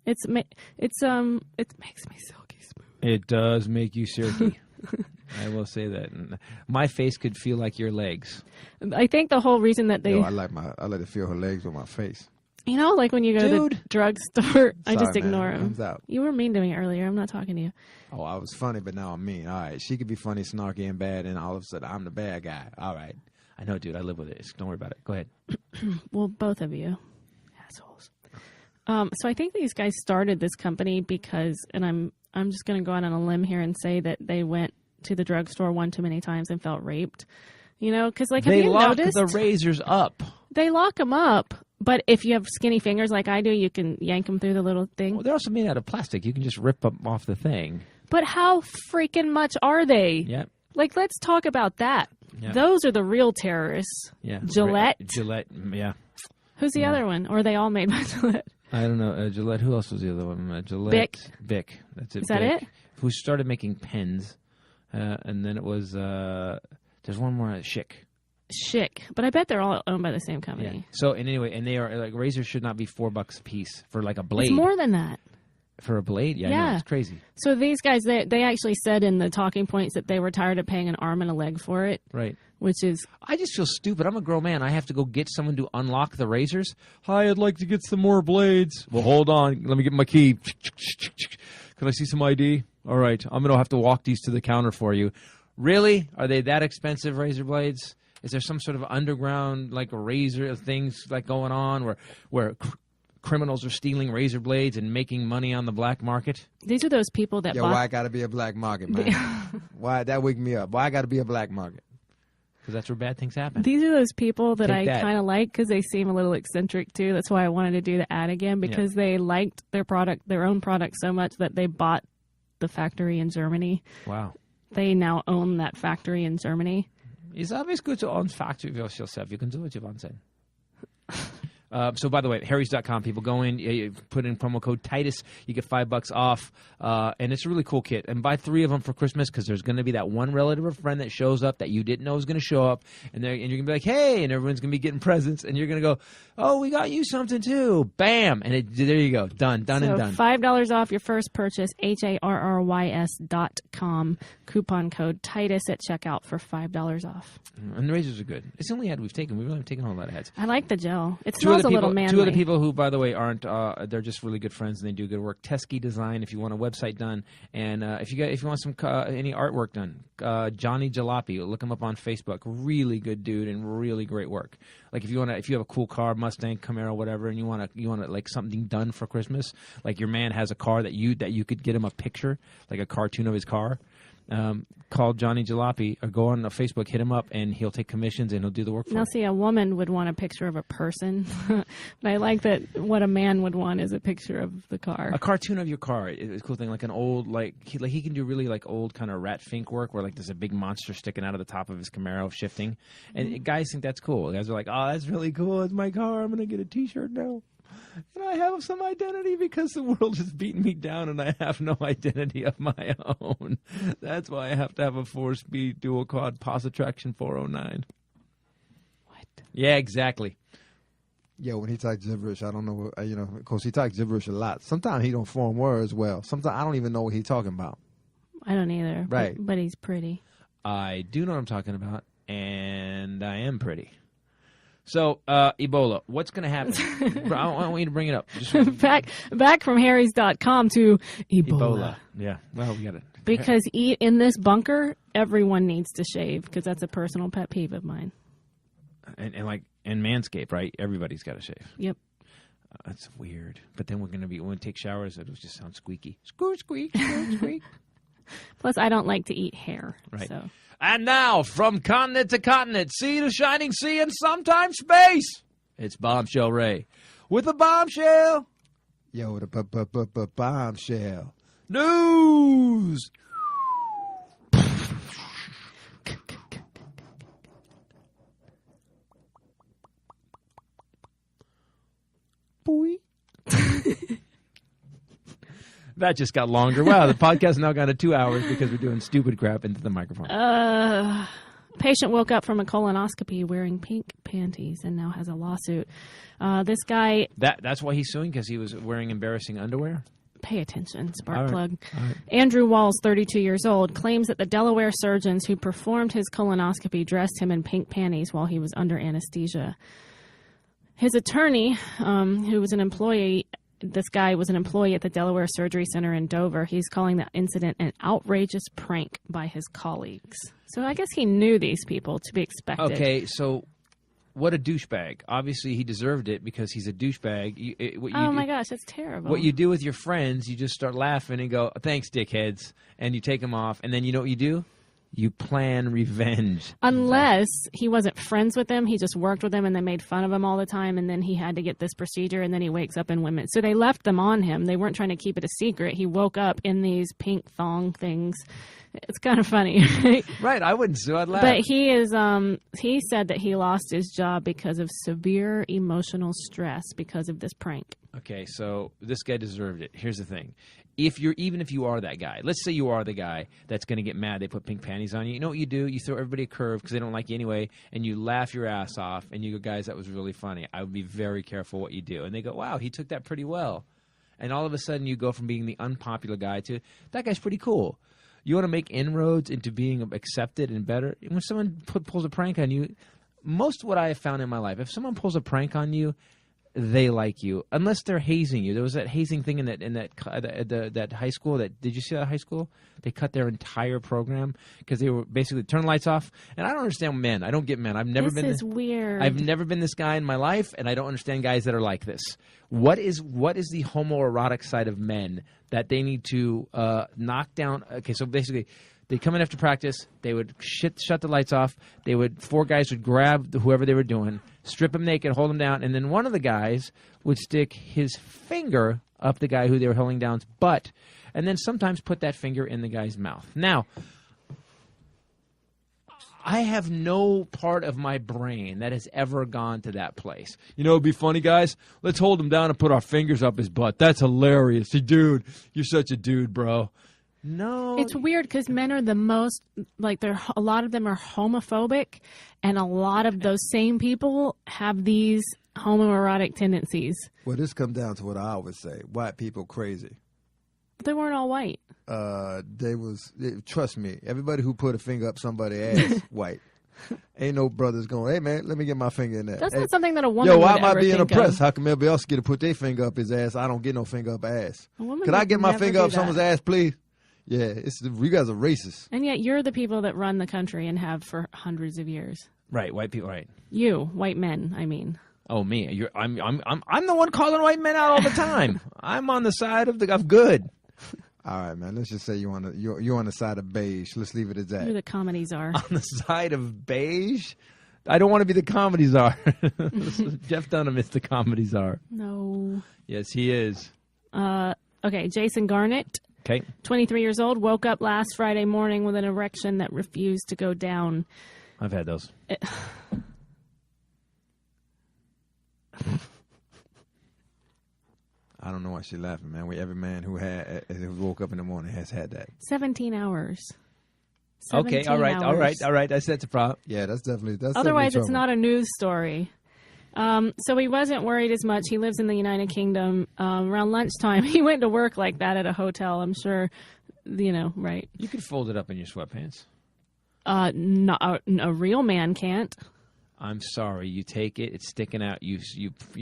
It makes me silky smooth. It does make you silky. I will say that. My face could feel like your legs. I think the whole reason that they... I like to feel her legs with my face. Like when you go to the drugstore, I just ignore them. them. You were mean to me earlier. I'm not talking to you. Oh, I was funny, but now I'm mean. All right. She could be funny, snarky, and bad, and all of a sudden I'm the bad guy. All right. I know, dude. I live with it. Don't worry about it. Go ahead. Well, both of you. Assholes. So I think these guys started this company because, and I'm just going to go out on a limb here and say that they went to the drugstore one too many times and felt raped. Because have you noticed? They lock the razors up. They lock them up. But if you have skinny fingers like I do, you can yank them through the little thing. Well, they're also made out of plastic. You can just rip them off the thing. But how freaking much are they? Yeah. Let's talk about that. Yeah. Those are the real terrorists. Yeah. Gillette. Yeah. Who's the other one? Or are they all made by Gillette? I don't know. Gillette. Who else was the other one? Gillette. Bic. That's it. Is that it? Who started making pens. And then it was, there's one more, Schick. But I bet they're all owned by the same company. Yeah. So, and anyway, and they are, razors should not be $4 a piece for a blade. It's more than that. For a blade? Yeah. I know, it's crazy. So these guys, they actually said in the talking points that they were tired of paying an arm and a leg for it. Right. Which is... I just feel stupid. I'm a grown man. I have to go get someone to unlock the razors. Hi, I'd like to get some more blades. Well, hold on. Let me get my key. Can I see some ID? All right. I'm going to have to walk these to the counter for you. Really? Are they that expensive, razor blades? Is there some sort of underground, razor things going on where criminals are stealing razor blades and making money on the black market? These are those people that why got to be a black market, man? Why? That wake me up. Why got to be a black market? Because that's where bad things happen. These are those people that I kind of like because they seem a little eccentric, too. That's why I wanted to do the ad again, because they liked their own product so much that they bought the factory in Germany. Wow. They now own that factory in Germany. It's always good to own factory yourself. You can do what you want. So, by the way, Harrys.com, people go in, you put in promo code Titus, you get $5 off, and it's a really cool kit. And buy 3 of them for Christmas because there's going to be that one relative or friend that shows up that you didn't know was going to show up, and you're going to be like, hey, and everyone's going to be getting presents, and you're going to go, oh, we got you something too. Bam! And there you go. Done and done. $5 off your first purchase, HARRYS.com. Coupon code Titus at checkout for $5 off. And the razors are good. It's the only ad we've taken. We really haven't taken a whole lot of ads. I like the gel. It smells a little manly. 2 other people who, by the way, aren't. They're just really good friends and they do good work. Teskey Design, if you want a website done, and if you want some any artwork done, Johnny Jalopy, look him up on Facebook. Really good dude and really great work. Like if you have a cool car, Mustang, Camaro, whatever, and you want like something done for Christmas, like your man has a car that you could get him a picture, like a cartoon of his car. Call Johnny Jalopy or go on Facebook, hit him up, and he'll take commissions and he'll do the work for you. Now, see, a woman would want a picture of a person, but I like that what a man would want is a picture of the car. A cartoon of your car is a cool thing, like an old, he can do really like old kind of Rat Fink work where like there's a big monster sticking out of the top of his Camaro shifting, and guys think that's cool. Guys are like, oh, that's really cool. It's my car. I'm gonna get a T-shirt now. And I have some identity because the world is beating me down and I have no identity of my own. That's why I have to have a 4-speed dual quad Pos Traction 409. What? Yeah, exactly. Yeah, when he talks gibberish, I don't know what, of course he talks gibberish a lot. Sometimes he don't form words well. Sometimes I don't even know what he's talking about. I don't either. Right. But he's pretty. I do know what I'm talking about, and I am pretty. So, Ebola, what's going to happen? I want you to bring it up. Just back from Harrys.com to Ebola. Yeah, well, we got it. Because in this bunker, everyone needs to shave because that's a personal pet peeve of mine. And Manscaped, right? Everybody's got to shave. Yep. That's weird. But then when we take showers, it'll just sound squeaky. Squeak, squeak, squeak, squeak. Plus, I don't like to eat hair. Right. So. And now, from continent to continent, sea to shining sea, and sometimes space, it's Bombshell Rae with a bombshell. Yo, the bombshell. News. Boy. That just got longer. Wow, the podcast now got to 2 hours because we're doing stupid crap into the microphone. Patient woke up from a colonoscopy wearing pink panties and now has a lawsuit. This guy... That's why he's suing, because he was wearing embarrassing underwear? Pay attention, spark plug. All right. Andrew Walls, 32 years old, claims that the Delaware surgeons who performed his colonoscopy dressed him in pink panties while he was under anesthesia. His attorney, who was an employee... This guy was an employee at the Delaware Surgery Center in Dover. He's calling the incident an outrageous prank by his colleagues. So I guess he knew these people to be expected. Okay, so what a douchebag. Obviously, he deserved it because he's a douchebag. My gosh, that's terrible. What you do with your friends, you just start laughing and go, thanks, dickheads, and you take them off. And then you know what you do? You plan revenge. Unless he wasn't friends with them, he just worked with them and they made fun of him all the time, and then he had to get this procedure, and then he wakes up in women. So they left them on him. They weren't trying to keep it a secret. He woke up in these pink thong things. It's kind of funny. Right, I wouldn't sue. I'd laugh. But he said that he lost his job because of severe emotional stress because of this prank. Okay, so this guy deserved it. Here's the thing. Even if you are that guy, let's say you are the guy that's going to get mad they put pink panties on you. You know what you do? You throw everybody a curve because they don't like you anyway, and you laugh your ass off, and you go, guys, that was really funny. I would be very careful what you do. And they go, wow, he took that pretty well. And all of a sudden you go from being the unpopular guy to, that guy's pretty cool. You want to make inroads into being accepted and better. When someone pulls a prank on you, most of what I have found in my life, if someone pulls a prank on you, they like you, unless they're hazing you. There was that hazing thing in that high school. Did you see that high school? They cut their entire program because they were basically turn the lights off. And I don't understand men. I don't get men. This is weird. I've never been this guy in my life, and I don't understand guys that are like this. What is the homoerotic side of men that they need to knock down? Okay, so basically, they'd come in after practice. They would shut the lights off. Four guys would grab whoever they were doing, strip him naked, hold him down, and then one of the guys would stick his finger up the guy who they were holding down's butt, and then sometimes put that finger in the guy's mouth. Now, I have no part of my brain that has ever gone to that place. You know, it'd be funny, guys. Let's hold him down and put our fingers up his butt. That's hilarious. Dude, you're such a dude, bro. No. It's weird because men are the most, like, a lot of them are homophobic, and a lot of those same people have these homoerotic tendencies. Well, this comes down to what I always say. White people crazy. But they weren't all white. Trust me, everybody who put a finger up somebody's ass, white. Ain't no brothers going, hey, man, let me get my finger in there. That's hey, not something that a woman would why ever am I being think oppressed? of. How come everybody else get to put their finger up his ass? I don't get no finger up ass. Could I would get my never finger do up someone's that. ass, please? Yeah, you guys are racist. And yet you're the people that run the country and have for hundreds of years. Right, white people, right. You, white men, I mean. Oh, me. I'm the one calling white men out all the time. I'm on the side of good. All right, man. Let's just say you're on the side of beige. Let's leave it as that. You're the comedy czar. On the side of beige? I don't want to be the comedy czar. Jeff Dunham is the comedy czar. No. Yes, he is. Okay, Jason Garnett. Okay. 23 years old, woke up last Friday morning with an erection that refused to go down. I've had those. I don't know why she's laughing, man. Every man who woke up in the morning has had that. 17 hours. Okay, 17 hours. all right. That's a problem. Yeah, that's definitely Otherwise, definitely it's trouble. not a news story. So he wasn't worried as much. He lives in the United Kingdom. Around lunchtime, he went to work like that at a hotel. I'm sure, right? You could fold it up in your sweatpants. Not a real man can't. I'm sorry. You take it. It's sticking out. You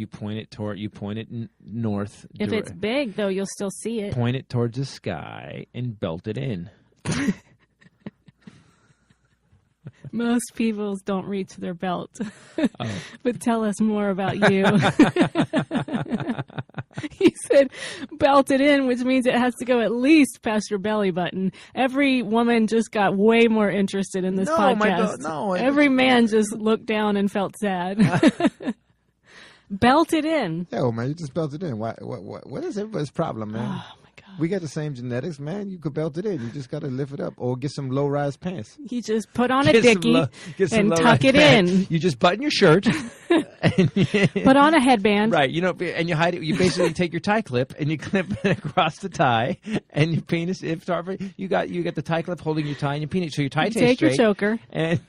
point it toward. You point it north. If it's big, though, you'll still see it. Point it towards the sky and belt it in. Most people don't reach their belt. But tell us more about you. He said belt it in, which means it has to go at least past your belly button. Every woman just got way more interested in this podcast. My God, no. Every man just looked down and felt sad. Belt it in. Yeah, well, man, you just belt it in. What is everybody's problem, man? Oh, my God. We got the same genetics, man. You could belt it in. You just got to lift it up or get some low-rise pants. You just put on a dickie and tuck it in. You just button your shirt. Put on a headband. Right, and you hide it. You basically take your tie clip and you clip it across the tie, and your penis. If you got the tie clip holding your tie and your penis, so your tie stays Take straight. your choker and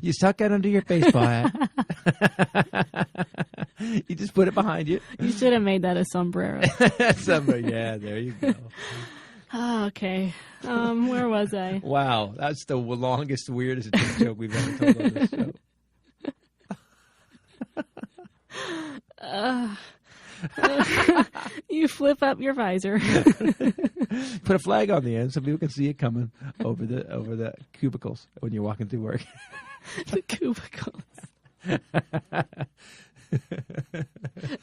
you tuck that under your baseball hat. You just put it behind you. You should have made that a sombrero. Yeah, there you go. Oh, okay. Where was I? Wow, that's the longest, weirdest joke we've ever told on this show. You flip up your visor. Put a flag on the end so people can see it coming over the cubicles when you're walking through work. The cubicles.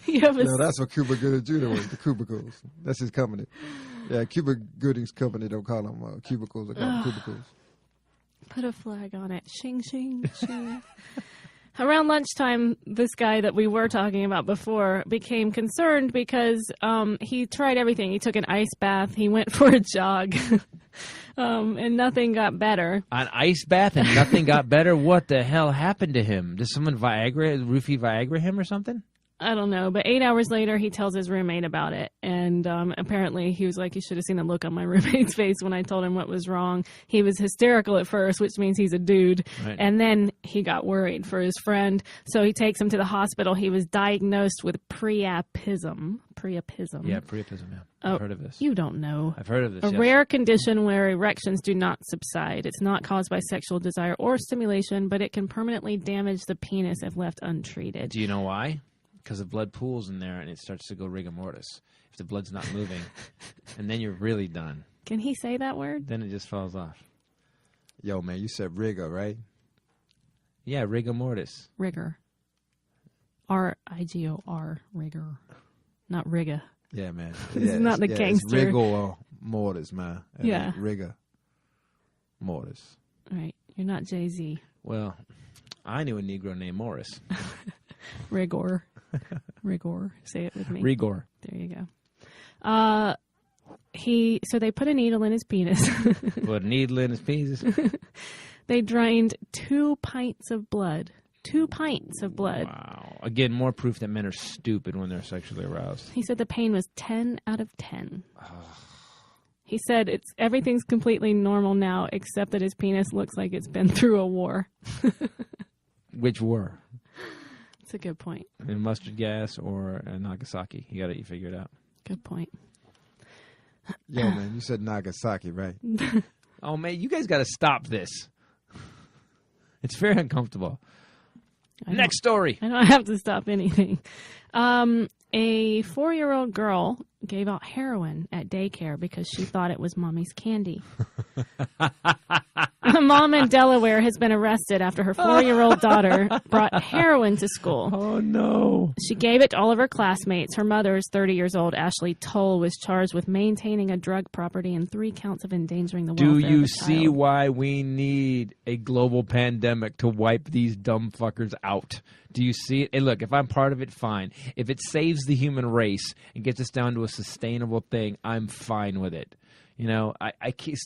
You have No, that's what Cuba Gooding Jr. was, the cubicles. That's his company. Yeah, Cuba Gooding's company don't call them cubicles. They call them cubicles. Put a flag on it. Shing, shing, shing. Around lunchtime, this guy that we were talking about before became concerned because he tried everything. He took an ice bath. He went for a jog. And nothing got better. An ice bath and nothing got better? What the hell happened to him? Did someone roofie Viagra him or something? I don't know, but 8 hours later, he tells his roommate about it. And apparently, he was like, you should have seen the look on my roommate's face when I told him what was wrong. He was hysterical at first, which means he's a dude. Right. And then he got worried for his friend. So he takes him to the hospital. He was diagnosed with priapism. Priapism. Yeah, priapism, yeah. I've heard of this. You don't know. I've heard of this, A yes. rare condition where erections do not subside. It's not caused by sexual desire or stimulation, but it can permanently damage the penis if left untreated. Do you know why? Because the blood pools in there and it starts to go rigor mortis. If the blood's not moving, and then you're really done. Can he say that word? Then it just falls off. Yo, man, you said rigor, right? Yeah, rigor mortis. Rigor. R-I-G-O-R. Rigor. Not rigor. Yeah, man. This is not the gangster. It's rigor mortis, man. Yeah. Rigor mortis. All right. You're not Jay-Z. Well, I knew a Negro named Morris. Rigor. Rigor. Say it with me. Rigor. There you go. So they put a needle in his penis. Put a needle in his penis. They drained 2 pints of blood. 2 pints of blood. Wow. Again, more proof that men are stupid when they're sexually aroused. He said the pain was 10 out of 10. He said everything's completely normal now, except that his penis looks like it's been through a war. Which war? That's a good point. In mustard gas or Nagasaki? You figure it out. Good point. Yo, man, you said Nagasaki, right? Oh, man, you guys got to stop this. It's very uncomfortable. Next story. I don't have to stop anything. A 4-year-old girl gave out heroin at daycare because she thought it was mommy's candy. A mom in Delaware has been arrested after her 4-year-old daughter brought heroin to school. Oh, no. She gave it to all of her classmates. Her mother is 30 years old. Ashley Toll was charged with maintaining a drug property and 3 counts of endangering the welfare Do of a you child. see why we need a global pandemic to wipe these dumb fuckers out? Do you see it? Hey, look, if I'm part of it, fine. If it saves the human race and gets us down to a sustainable thing, I'm fine with it. You know, I can't,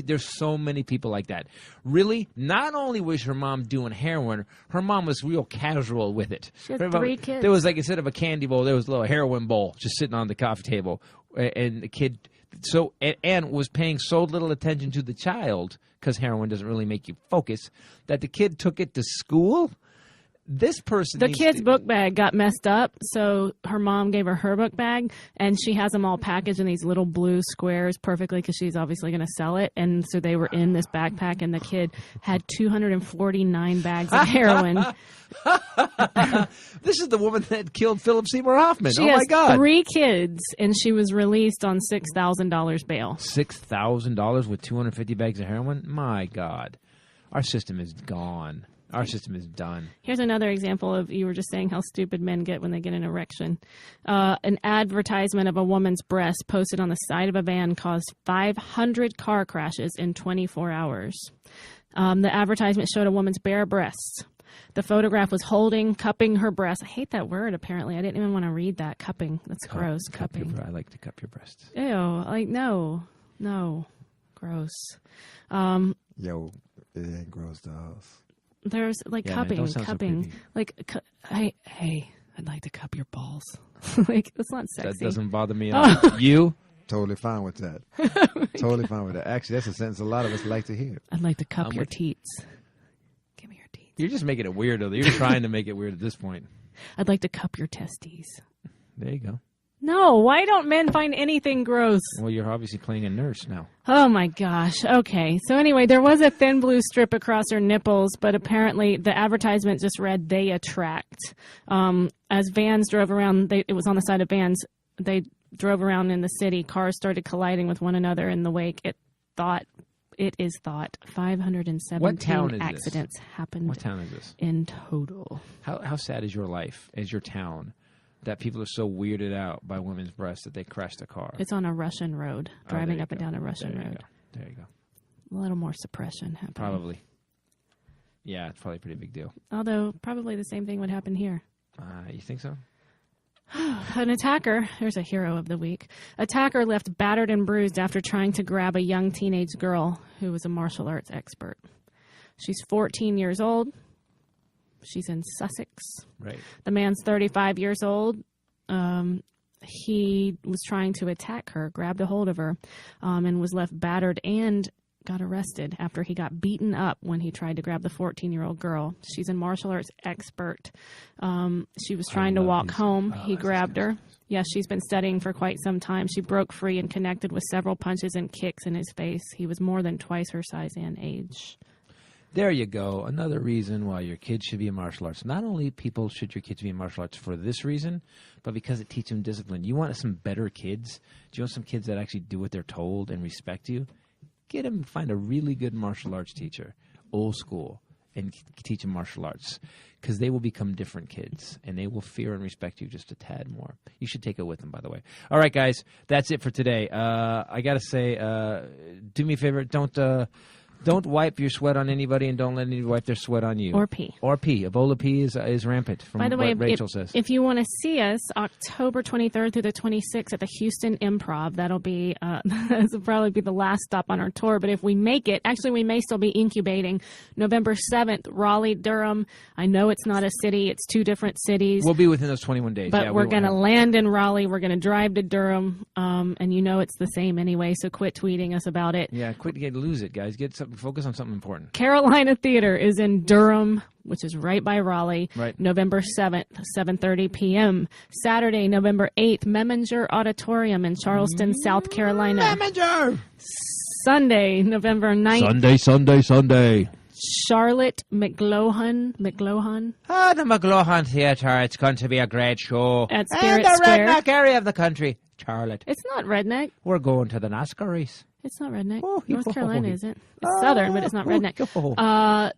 there's so many people like that. Really, not only was her mom doing heroin, her mom was real casual with it. She had 3 kids. There was like, instead of a candy bowl, there was a little heroin bowl just sitting on the coffee table. And the kid, and was paying so little attention to the child, because heroin doesn't really make you focus, that the kid took it to school. This person, the kid's book bag got messed up, so her mom gave her book bag, and she has them all packaged in these little blue squares perfectly because she's obviously going to sell it. And so they were in this backpack, and the kid had 249 bags of heroin. This is the woman that killed Philip Seymour Hoffman. She my has God. 3 kids, and she was released on $6,000 bail. $6,000 with 250 bags of heroin? My God. Our system is gone. Our system is done. Here's another example of, you were just saying how stupid men get when they get an erection. An advertisement of a woman's breast posted on the side of a van caused 500 car crashes in 24 hours. The advertisement showed a woman's bare breasts. The photograph was cupping her breasts. I hate that word, apparently. I didn't even want to read that. Cupping. That's gross. Cupping. I like to cup your breasts. Ew. Like, no. Gross. Yo, it ain't gross to us. There's like cupping, man, don't sound so creepy. like, hey, I'd like to cup your balls. Like, that's not sexy. That doesn't bother me at all. You? Totally fine with that. Totally fine with that. Actually, that's a sentence a lot of us like to hear. I'd like to cup your teats. Give me your teats. You're just making it weird, though. You're trying to make it weird at this point. I'd like to cup your testes. There you go. No, why don't men find anything gross? Well, you're obviously playing a nurse now. Oh, my gosh. Okay. So anyway, there was a thin blue strip across her nipples, but apparently the advertisement just read, "They attract." As vans drove around, it was on the side of vans. They drove around in the city. Cars started colliding with one another in the wake. It is thought 517 accidents happened. What town is this? In total. How sad is your life as your town that people are so weirded out by women's breasts that they crashed a car? It's on a Russian road, driving up and down a Russian road. There you go. A little more suppression happening. Probably. Yeah, it's probably a pretty big deal. Although, probably the same thing would happen here. You think so? An attacker, here's a hero of the week. Attacker left battered and bruised after trying to grab a young teenage girl who was a martial arts expert. She's 14 years old. She's in Sussex. Right. The man's 35 years old. He was trying to attack her, grabbed a hold of her, and was left battered and got arrested after he got beaten up when he tried to grab the 14-year-old girl. She's a martial arts expert. She was trying to walk home. He grabbed her. Yes, she's been studying for quite some time. She broke free and connected with several punches and kicks in his face. He was more than twice her size and age. There you go. Another reason why your kids should be in martial arts. Not only should your kids be in martial arts for this reason, but because it teaches them discipline. You want some better kids? Do you want some kids that actually do what they're told and respect you? Get them, find a really good martial arts teacher, old school, and teach them martial arts, because they will become different kids, and they will fear and respect you just a tad more. You should take it with them, by the way. All right, guys, that's it for today. I got to say, do me a favor, don't Don't wipe your sweat on anybody, and don't let anybody wipe their sweat on you. Or pee. Or pee. Ebola pee is rampant, from By the way, what Rachel says. If you want to see us, October 23rd through the 26th at the Houston Improv, that'll be that'll probably be the last stop on our tour. But if we make it, actually, we may still be incubating. November 7th, Raleigh, Durham. I know it's not a city; it's 2 different cities. We'll be within those 21 days. But we're going to land in Raleigh. We're going to drive to Durham, and you know it's the same anyway. So quit tweeting us about it. Yeah, quit. Lose it, guys. Focus on something important. Carolina Theater is in Durham, which is right by Raleigh. Right. November 7th, 7:30 p.m. Saturday, November 8th, Meminger Auditorium in Charleston, South Carolina. Meminger! Sunday, November 9th. Sunday. Charlotte McLohan. The McLaughlin Theatre. It's going to be a great show. At Spirit the Square. redneck area of the country. Charlotte. It's not redneck. We're going to the NASCAR race. It's not redneck. Oh, North Carolina isn't. It's southern, but it's not redneck.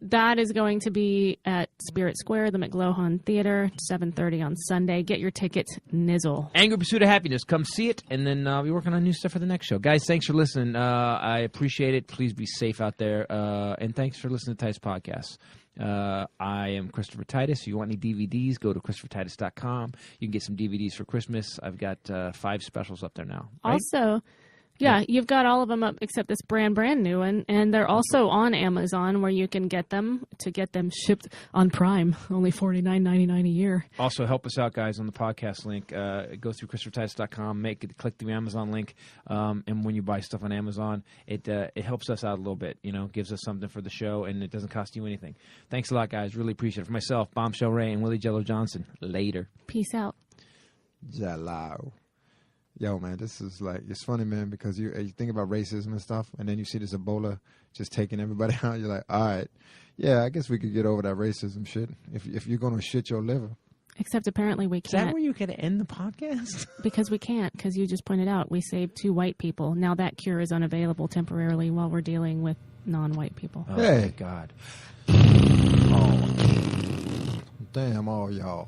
That is going to be at Spirit Square, the McLohan Theater, 7:30 on Sunday. Get your tickets, Nizzle. Angry Pursuit of Happiness. Come see it, and then we're working on new stuff for the next show. Guys, thanks for listening. I appreciate it. Please be safe out there, and thanks for listening to Titus Podcasts. I am Christopher Titus. If you want any DVDs, go to ChristopherTitus.com. You can get some DVDs for Christmas. I've got 5 specials up there now. Right? Also, yeah, you've got all of them up except this brand new one, and they're also on Amazon where you can get them shipped on Prime, only $49.99 a year. Also, help us out, guys, on the podcast link. Go through ChristopherTitus.com, click the Amazon link, and when you buy stuff on Amazon, it helps us out a little bit. Gives us something for the show, and it doesn't cost you anything. Thanks a lot, guys. Really appreciate it. For myself, Bombshell Rae and Willie Jello Johnson. Later. Peace out. Jello. Yo, man, this is it's funny, man, because you think about racism and stuff, and then you see this Ebola just taking everybody out. You're like, all right, yeah, I guess we could get over that racism shit if you're going to shit your liver. Except apparently we can't. Is that where you're going to end the podcast? Because we can't, because you just pointed out we saved 2 white people. Now that cure is unavailable temporarily while we're dealing with non-white people. Oh, hey. Thank God. Oh, damn all y'all.